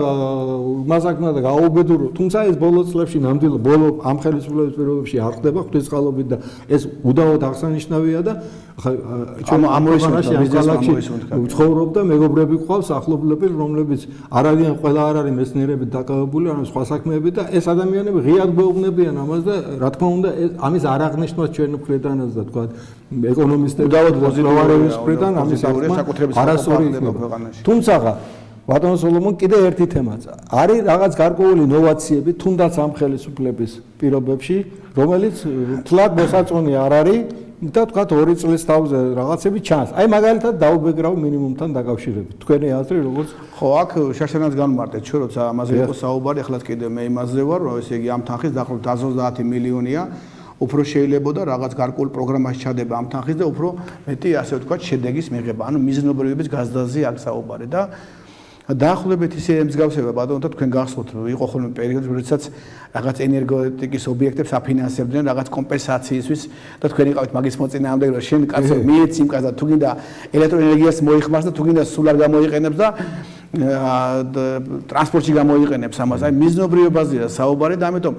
მასაკნა და გააუბედურო. თუმცა ეს ბოლო წლებში ნამდვილად ბოლო ამ ხელისუფლების პირობებში არ ხდება ღვთისმსხალობით და ეს უდავოდ აღსანიშნავია და ცხოვრობ და მეგობრები ყავს ახლობლები, რომლებიც არ არიან ყველა არ არის მეცნიერებით დაკავებული, ანუ სხვა საქმეები და ეს ადამიანები ღიად გვეუბნებიან ამას და რა თქმა უნდა ამის არ აღნიშნავს ჩვენ მხრიდანაც და თქვა ეკონომისტები პოზიტიურების მხრიდან ამის არასწორი იქნება. თუმცა ბატონ სოლომონ კიდე ერთი თემაა. არის რაღაც გარკვეული ინოვაციები თუნდაც ამ ხელისუფლების პირობებში, რომელიც თლად მოსაწონი არ არის და თქვა 2 წლის თავზე რაღაცები ჩანს. აი მაგალითად დაუბეგრავ მინიმუმთან დაკავშირებით. თქვენი აზრი როგორც ხო, აქ შაშანაც განმარტეთ, ჩვენ როცა ამაზე იყო საუბარი, ახლა კიდე მე იმაზე ვარ, რომ ესე იგი ამ თანხის დაახლოებით 130 მილიონია უფრო შეიძლებოდა რაღაც გარკვეულ პროგრამაში ჩადება ამ თანხის და უფრო მეტი ასე ვთქვათ შედეგის მიღება. ანუ მიზნობრიობის გაზრდაზე აქ საუბარი და დაახლოებით ისე მსგავსება ბატონო თქვენ გახსოვთ რომ იყო ხოლმე პერიოდი როდესაც რაღაც ენერგეტიკის ობიექტებს აფინანსებდნენ რაღაც კომპენსაციისთვის და თქვენ იყავით მაგის მოწინააღმდეგე რომ შენ კაცო მიეცი იმ კაცს და თუ გინდა ელექტროენერგიას მოიხმარს და თუ გინდა სულ არ გამოიყენებს და ტრანსპორტში გამოიყენებს ამას. აი მიზნობრიობაზეა საუბარი და ამიტომ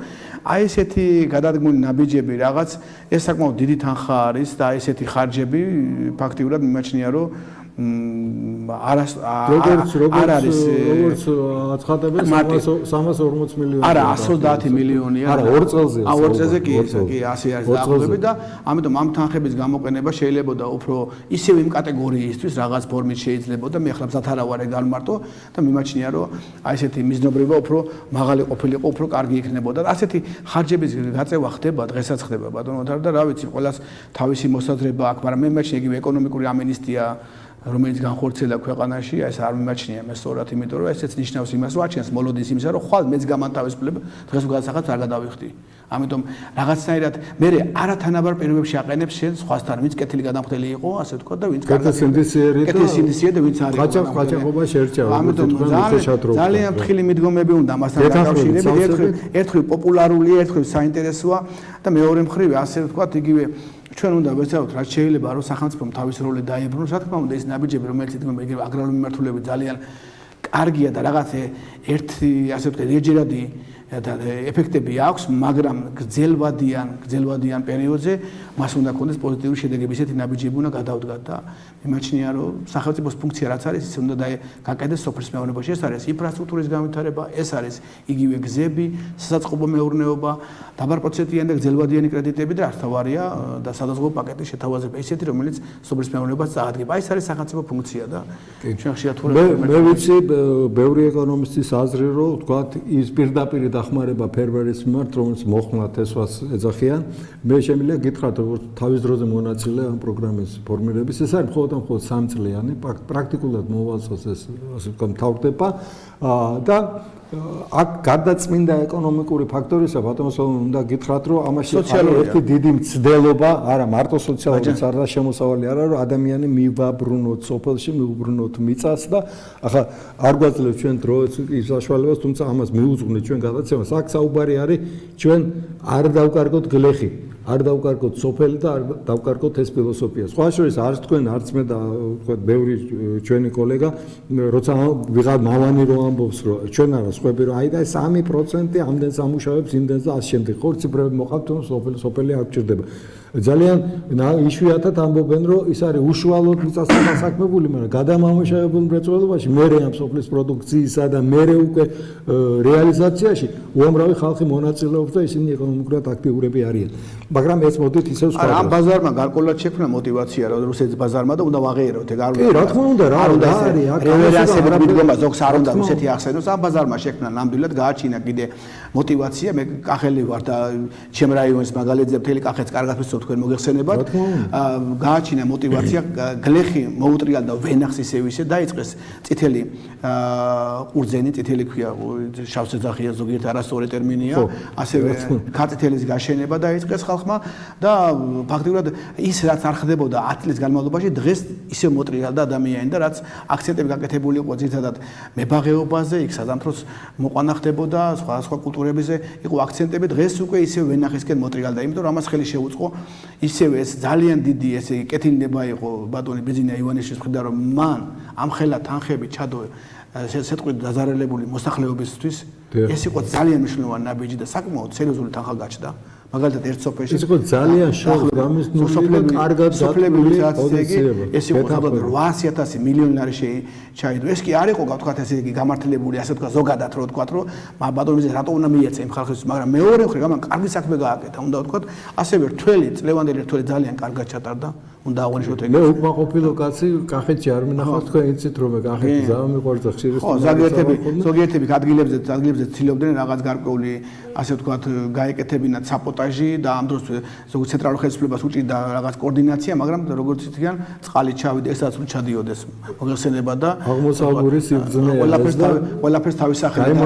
აი ესეთი გადადგმული ნაბიჯები რაღაც ეს საკმაოდ დიდი თანხა არის და აი ესეთი ხარჯები ფაქტიურად მიმაჩნია რომ არ არის როგორც აცხადებენ 340 მილიონი არა 130 მილიონია არა 2 წელზე 2 წელზე კი ასე არის დაახლოებით და ამიტომ ამ თანხების გამოყენება შეიძლებოდა უფრო ისევ იმ კატეგორიისთვის რაღაც ფორმით შეიძლებოდა მე ახლა მზად არ ვარ განმარტო და მიმაჩნია რომ აი ესეთი მიზნობრება უფრო მაღალი ყოფილიყო უფრო კარგი იქნებოდა და ასეთი ხარჯების გაწევა ხდება დღესაც ხდება ბატონო და რა ვიცი ყველას თავისი მოსაზრება აქვს მაგრამ მე მიმაჩნია იგივე ეკონომიკური ამინისტია რომელიც განხორციელა ქვეყანაში, ეს არ მიმაჩნია მე სწორად, იმიტომ რომ ესეც ნიშნავს იმას, რომ აჩენს მოლოდის იმისა, რომ ხვალ მეც გამანთავისუფლებ დღეს უგადასახადს არ გადავიხდი. ამიტომ რაღაცნაირად მე არათანაბარ პირობებში აყენებს შენ სხვასთან, ვინც კეთილი გადამხდელი იყო, ასე ვთქვა და ვინც კეთილსინდისიერი და ვინც არის. ყაჩაღობა შეერჩევა. ამიტომ ძალიან ფრთხილი მიდგომები უნდა მასთან დაკავშირებით. ერთხელ პოპულარულია, ერთხელ საინტერესოა და მეორე მხრივ ასე ვთქვა იგივე ჩვენ უნდა ვეცადოთ რაც შეიძლება რომ სახელმწიფომ თავის როლი დაებრუნოს, რა თქმა უნდა ეს ნაბიჯები რომელიც იდგმება იგივე აგრარული მიმართულებით ძალიან კარგია და რაღაც ერთი ასე ვთქვათ რეჯერადი და ეფექტები აქვს, მაგრამ გრძელვადიან პერიოდზე მას უნდა ქონდეს პოზიტიური შედეგები, ესეთი ნაბიჯები უნდა გადავდგათ და მიმაჩნია რომ სახელმწიფოს ფუნქცია რაც არის, ის უნდა გაკეთდეს სოფლის მეურნეობაში, ეს არის ინფრასტრუქტურის განვითარება, ეს არის იგივე გზები, სასაწყობო მეურნეობა, დაბარპროცენტიანი და გრძელვადიანი კრედიტები და ართავარია და სადაზღვევო პაკეტის შეთავაზება, ისეთი რომელიც სოფლის მეურნეობას წაადგება. აი ეს არის სახელმწიფო ფუნქცია და ჩვენ ხშირად მე ვიცი ბევრი ეკონომისტის აზრი რომ ვთქვათ ის პირდაპირ დახმარება ფერმერის მიმართ, რომელიც მოხმართ ესვას ეძახიან. მე შემიძლია გითხრათ, როგორც თავის დროზე მონაწილე ამ პროგრამის ფორმირების, ეს არის მხოლოდ და მხოლოდ 3 წლიანი, პრაქტიკულად მოვალწოს ეს ასე ვთქვათ მთავრდება და აქ გადაწმინდა ეკონომიკური ფაქტორისა, ბატონო სოლომონ უნდა გითხრათ, რომ ამაში არის ერთი დიდი მცდელობა, არა მარტო სოციალურიც არ და შემოსავალი არა, რომ ადამიანი მივაბრუნოთ სოფელში, მივუბრუნოთ მიწას და ახლა არ გვაძლევს ჩვენ დროც ის საშუალებას, თუმცა ამას მიუძღვნით ჩვენ გადაცემას. აქ საუბარი არის ჩვენ არ დავკარგოთ გლეხი. არ დავკარგოთ სოფელი და არ დავკარგოთ ეს ფილოსოფია. სხვა შორის არც თქვენ, არც მე და ვთქვათ ბევრი ჩვენი კოლეგა, როცა ვიღარ მავანი რო ამბობს, რომ ჩვენ არა სხვები რომ აი და 3% ამდენს ამუშავებს, იმდენს და ასე შემდეგ. ხო, ციფრები მოყავთ, რომ სოფელი არ გჭირდება. ძალიან იშვიათად ამბობენ, რომ ის არის უშუალოდ მიწასთან დასაქმებული, მაგრამ გადამამუშავებელ მრეწველობაში, მერე ამ სოფლის პროდუქციისა და მერე უკვე რეალიზაციაში უამრავი ხალხი მონაწილეობს და ისინი ეკონომიკურად აქტიურები არიან. მაგრამ ეს მოდით ისევ სხვა. ამ ბაზარმა გარკვეულად შექმნა мотиваცია, რომ რუსეთის ბაზარმა და უნდა ვაღიაროთ, ეგ არ უნდა. კი, რა თქმა უნდა, რა უნდა არის, აქ რევერსები მიდგომა ზოგს არ უნდა რუსეთი ახსენოს, ამ ბაზარმა შექმნა ნამდვილად გააჩინა კიდე мотиваცია, მე კახელი ვარ და ჩემ რაიონის მაგალითზე მთელი კახეთს კარგად ვიცნობ თქვენ მოგეხსენებათ. გააჩინა мотиваცია, გლეხი მოუტრიალ და ვენახს ისე დაიწყეს წითელი ყურძენი, წითელი ქვია, შავსეძახია ზოგიერთ არასწორი ტერმინია, ასევე ქაწითელის გაშენება დაიწყეს ხალხმა და ფაქტიურად ის რაც არ ხდებოდა 10 წლის განმავლობაში დღეს ისე მოტრიალდა ადამიანი და რაც აქცენტები გაკეთებული იყო ძირითადად მებაღეობაზე, იქ საზამთროს მოყვანა ხდებოდა, სხვა კულტურებზე იყო აქცენტები, დღეს უკვე ისე ვენახისკენ მოტრიალდა, იმიტომ რომ ამას ხელი შეუწყო ისევე ეს ძალიან დიდი ესე კეთილნება იყო ბატონი ბიზინა ივანიშვილის მხრიდან რომ მან ამ ხელა თანხები ჩადო სეტყვით დაზარალებული მოსახლეობისთვის ეს იყო ძალიან მნიშვნელოვანი ნაბიჯი და საკმაოდ სერიოზული თანხა გაჩნდა მაგალითად ერთ სოფელში ის იყო ძალიან შორს გამიზნული და კარგად სოფლების ეს იყო საბოლოოდ 800.000 მილიონი არის ჩაიდო. ეს კი არ იყო თქვათ ესე იგი გამართლებული ასე თქვა ზოგადად რო თქვათ რომ ბატონო მიზეზი რატო უნდა მიეცა იმ ხალხისთვის, მაგრამ მეორე მხრივ ამან კარგი საქმე გააკეთა, უნდა ვთქვათ, ასევე რთველი წლევანდელი რთველი ძალიან კარგად ჩატარდა. უნდა აღნიშნოთ ეგ. მე უკმაყოფილო კაცი კახეთში არ მინახავს თქვენ იცით რომ კახეთი ზავა მიყვარდა ხშირად. ხო, ზოგიერთები ადგილებზე ცდილობდნენ რაღაც გარკვეული ასე ვთქვათ გაეკეთებინათ საპოტაჟი და ამ დროს ზოგადად ცენტრალურ ხელისუფლებას უჭირდა რაღაც კოორდინაცია, მაგრამ როგორც იციან წყალი ჩავიდა, ესაც რომ ჩადიოდეს მოხსენება და აღმოსავლური სიბრძნე ყველაფერს თავის სახელით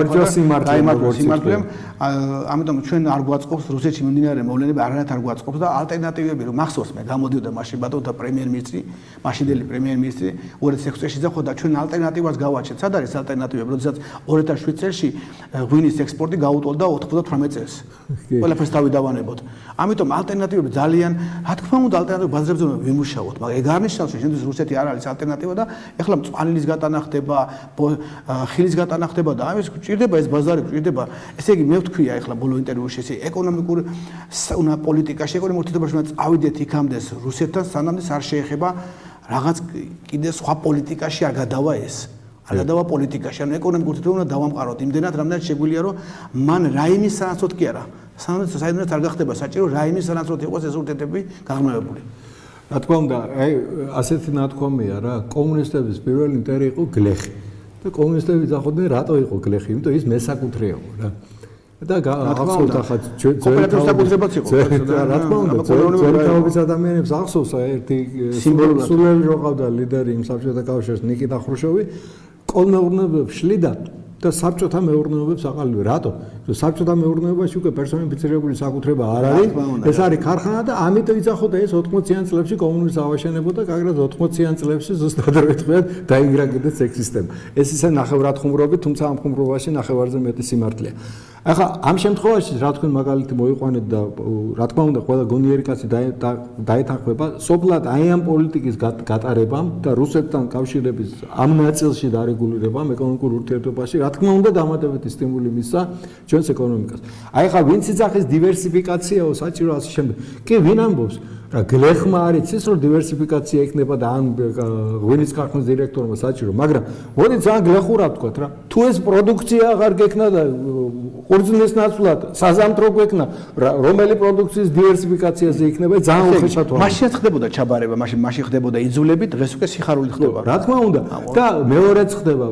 დაიმარჯვა სიმართლე. ამიტომ ჩვენ არ გვაწყობს რუსეთში მიმდინარე მოვლენები, არანაირად არ გვაწყობს და ალტერნატივები რომ მახსოვს მე გამოდიოდა მაშინ ბატონთა პრემიერ-მინისტრი, მაშინდელი პრემიერ-მინისტრი 2006 წელს და ხო და ჩვენ ალტერნატივას გავაჩენთ. სად არის ალტერნატივები? როდესაც 2007 წელს ღვინის ექსპორტი გაუტოლდა 98 წელს. ყველაფერს თავი დავანებოთ. ამიტომ ალტერნატივები ძალიან, რა თქმა უნდა, ალტერნატივ ბაზრებზე ვიმუშაოთ, მაგრამ ეგ არ ნიშნავს, რომ შემდგომ რუსეთი არ არის ალტერნატივა და ეხლა მწვანილის გატანა ხდება, ხილის გატანა ხდება და ამის გვჭირდება ეს ბაზარი, გვჭირდება. ესე იგი მე ვთქვია ეხლა ბოლო ინტერვიუში ესე ეკონომიკურ პოლიტიკაში, ეკონომიკურ თვითმფრინავში უნდა წავიდეთ იქამდე რუსეთთან, სანამ არ შეეხება რაღაც კიდე სხვა პოლიტიკაში არ გადავა ეს. არ გადავა პოლიტიკაში, ანუ ეკონომიკურ თვითმფრინავში უნდა დავამყაროთ იმდენად, რამდენად შეგვიძლია, რომ მან რაიმის სანაცვლოდ კი არა. საერთოდ არ გახდება საჭირო რაიმის სანაცვლოდ იყოს ეს ურთიერთობები გაღრმავებული. რა თქმა უნდა, აი ასეთი ნათქვამია რა, კომუნისტების პირველი მტერი იყო გლეხი. და კომუნისტები ძახოდნენ რატო იყო გლეხი? იმიტომ ის მესაკუთრეა რა. და ახსოვთ ახლა ძველი საკუთრებაც იყო. რა თქმა უნდა, ძველი თაობის ადამიანებს ახსოვს ერთი სულელი რო ყავდა ლიდერი იმ საბჭოთა კავშირის ნიკიტა ხრუშოვი, კოლმეურნეობებს შლიდა და საბჭოთა მეურნეობებს აყალიბა. რატო? საბჭოთა მეურნეობაში უკვე პერსონიფიცირებული საკუთრება არ არის. ეს არის ქარხანა და ამიტომ იცახოდა ეს 80-იან წლებში კომუნიზმს ავაშენებოდა, კაგრად 80-იან წლებში ზუსტად რო ეთქვიათ დაინგრაგდეს ეს სისტემა. ეს ისე ნახევრად ხუმრობი, თუმცა ამ ხუმრობაში ნახევარზე მეტი სიმართლეა. ახლა ამ შემთხვევაში რა თქვენ მაგალითი მოიყვანეთ და რა თქმა უნდა ყველა გონიერი კაცი დაეთანხმება სოფლად აი ამ პოლიტიკის გატარებამ და რუსეთთან კავშირების ამ ნაწილში დარეგულირებამ ეკონომიკურ ურთიერთობაში რა თქმა უნდა დამატებითი სტიმული მისცა ჩვენს ეკონომიკას. აი ხა ვინც იძახის დივერსიფიკაციაო საჭირო ასე შემდეგ. კი ვინ ამბობს რა გლეხმა არ იცის რომ დივერსიფიკაცია იქნება და ან ღვინის ქარხნის დირექტორმა საჭირო, მაგრამ მოდი ძალიან გლეხურად ვთქვათ რა. თუ ეს პროდუქცია აღარ გექნა და ყურძნის ნაცვლად საზამთრო გვექნა, რომელი პროდუქციის დივერსიფიკაციაზე იქნება ძალიან უხეშად ვარ. მაშინ ხდებოდა ჩაბარება, მაშინ ხდებოდა იძულები, დღეს უკვე სიხარული ხდება. რა თქმა უნდა. და მეორეც ხდება,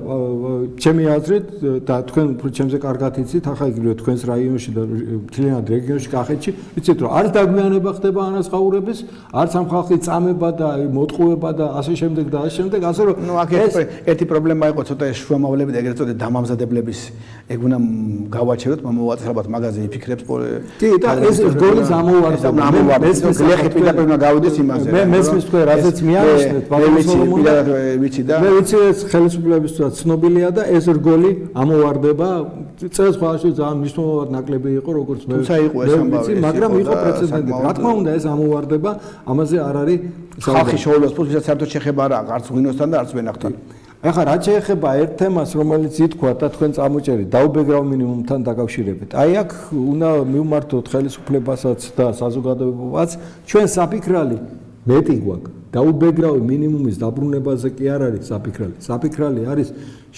ჩემი აზრით და თქვენ ჩემზე კარგად იცით, ახლა იგივე თქვენს რაიონში და მთლიანად რეგიონში კახეთში, იცით რომ არც დაგვიანება ხდება ანაზღაურების, არც ამ ხალხის წამება და მოტყუება და ასე შემდეგ და ასე შემდეგ, ასე რომ ნუ აქ ერთი პრობლემა იყო ცოტა შუამავლები და ეგრეთ წოდებული დამამზადებლების ეგ უნდა გავაჩეროთ მომავალ მაგაზე იფიქრებს კი და ეს რგოლის ამოვარდა ეს გლეხი პირდაპირ უნდა გავიდეს იმაზე მე მესმის თქვენ რასაც მიანიშნეთ ვიცი და მე ვიცი ეს ხელისუფლებისთვის ცნობილია და ეს რგოლი ამოვარდება წელს ხვალში ძალიან მნიშვნელოვნად ნაკლები იყო როგორც მე ვიცი მაგრამ იყო პრეცედენტი რა თქმა უნდა ეს ამოვარდება ამაზე არ არის ხალხი შოულოს ფუძესაც საერთოდ შეხება არა არც ღვინოსთან და არც ვენახთან ახლა რა შეეხება ერთ თემას რომელიც ითქვა და თქვენ წამოჭერით დაუბეგრავ მინიმუმთან დაკავშირებით აი აქ უნდა მივმართოთ ხელისუფლებასაც და საზოგადოებაც ჩვენ საფიქრალი მეტი გვაქვს დაუბეგრავი მინიმუმის დაბრუნებაზე კი არ არის საფიქრალი არის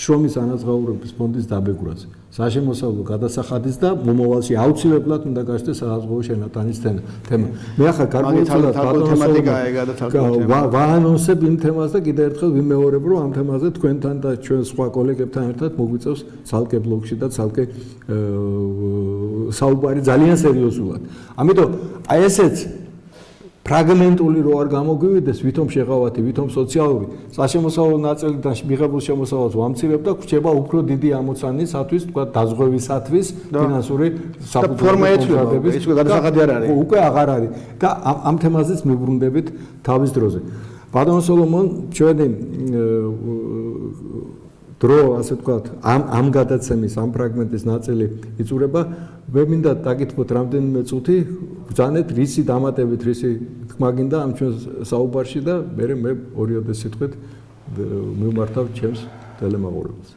შრომის ანაზღაურების ფონდის დაბეგვრაზე საშემოსავლო გადასახადის და მომავალში აუცილებლად უნდა გაჩნდეს საზღვაო შენატანის თემა მე ახლა გარკვეულწილად ვაანონსებ იმ თემას და კიდევ ერთხელ ვიმეორებ რომ ამ თემაზე თქვენთან და ჩვენ სხვა კოლეგებთან ერთად მოგვიწევს ცალკე ბლოგში და ცალკე საუბარი ძალიან სერიოზულად ამიტომ აი ესეც ფრაგმენტული რო არ გამოგვივიდეს, ვითომ შეღავათი, ვითომ სოციალური, საშემოსავლო ნაწილიდან მიღებულ შემოსავალს ვამცირებ და გვჭება უფრო დიდი ამოცანისათვის, თქვა დაზღვევისათვის, ფინანსური საფუძვლების, ის უკვე გადასახადი არ არის. უკვე აღარ არის და ამ თემაზეც მიბრუნდებით თავის დროზე. ბატონო სოლომონ, ჩვენი დრო, ასე ვთქვათ, ამ გადაცემის, ამ ფრაგმენტის ნაწილი იწურება. მე მინდა დაგითხრათ რამდენიმე წუთი, ბრძანეთ რისი დამატებით, რისი თქმა გინდა ამ ჩვენს საუბარში და მე ორიოდე სიტყვით მივმართავ ჩემს ტელემაყურებელს.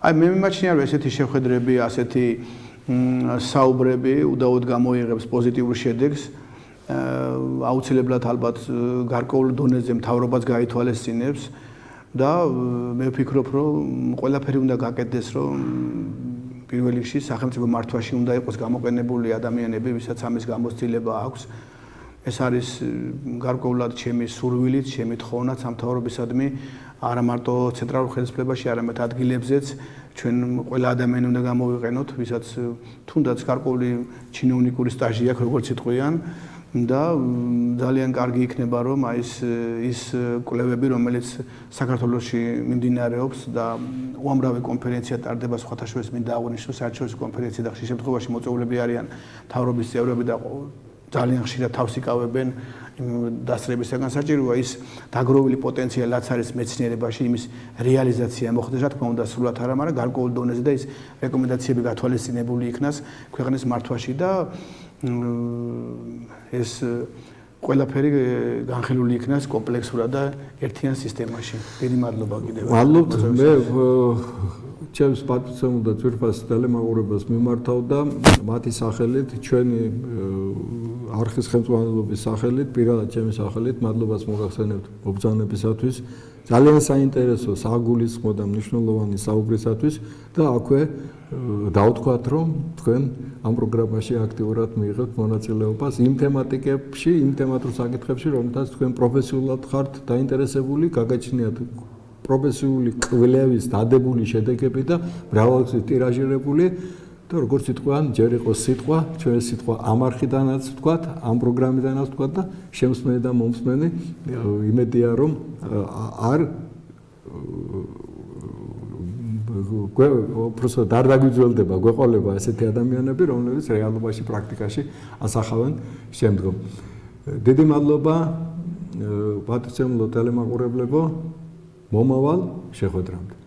აი მე მიმაჩნია რომ ესეთი შეხვედრები, ასეთი საუბრები უდაოდ გამოიღებს პოზიტიურ შედეგს. აუცილებლად ალბათ გარკვეულ დონეზე მთავრობას გაითვალისწინებს და მე ვფიქრობ, რომ ყველაფერი უნდა გაკეთდეს, რომ პირველ რიგში სახელმწიფო მართვაში უნდა იყოს გამოყენებული ადამიანები, ვისაც ამის გამოცდილება აქვს. ეს არის გარკვეულად ჩემი სურვილით, ჩემი თხოვნაც სამთავრობისადმი, არა მარტო ცენტრალურ ხელისუფლებაში, არამედ ადგილებზეც ჩვენ ყველა ადამიანი უნდა გამოვიყენოთ, ვისაც თუნდაც გარკვეული ჩინოვნიკური სტაჟი აქვს, როგორც იტყვიან. და ძალიან კარგი იქნება რომ ის კვლევები რომელიც საქართველოში მიმდინარეობს და უამრავი კონფერენცია ტარდება სხვათა შორის მინდა აღვნიშნო საერთაშორისო კონფერენცია და ხშირ შემთხვევაში მოწვეულები არიან მთავრობის წევრები და ძალიან ხშირად თავს იკავებენ დასწრებისგან საჭიროა ის დაგროვილი პოტენციალიც არის მეცნიერებაში იმის რეალიზაცია მოხდეს რა თქმა უნდა სრულად არა მაგრამ გარკვეულ დონეზე და ის რეკომენდაციები გათვალისწინებული იქნას ქვეყნის მართვაში და ეს ყველაფერი განხილული იქნას კომპლექსურად და ერთიან სისტემაში. დიდი მადლობა კიდევ. მადლობთ. მე ჩემს პატივცემულ და ძვირფას ტელემაყურებას მიმართავ და მათი სახელით, ჩვენი არხის ხელმძღვანელობის სახელით, პირადად ჩემი სახელით მადლობას მოგახსენებთ მობრძანებისათვის. ძალიან საინტერესო, საგულისხმო და მნიშვნელოვანი საუბრისათვის და აქვე დავთქვათ, რომ თქვენ ამ პროგრამაში აქტიურად მიიღებთ მონაწილეობას იმ თემატიკებში, იმ თემატურ საკითხებში, რომელთაც თქვენ პროფესიულად ხართ დაინტერესებული, გაგაჩნიათ პროფესიული კვლევის დადებული შედეგები და მრავალგზის ტირაჟირებული და როგორც იტყვიან, ჯერ იყოს სიტყვა, ჩვენი სიტყვა ამ არხიდანაც ვთქვათ, ამ პროგრამიდანაც ვთქვათ და შემსმენი და მომსმენი იმედია, რომ არ просто არ დაგვიძველდება გვეყოლება ესეთი ადამიანები, რომლებიც რეალობაში პრაქტიკაში ასახავენ შემდგომ. დიდი მადლობა პატივცემულო ტელემაყურებლებო, მომავალ შეხვედრამდე.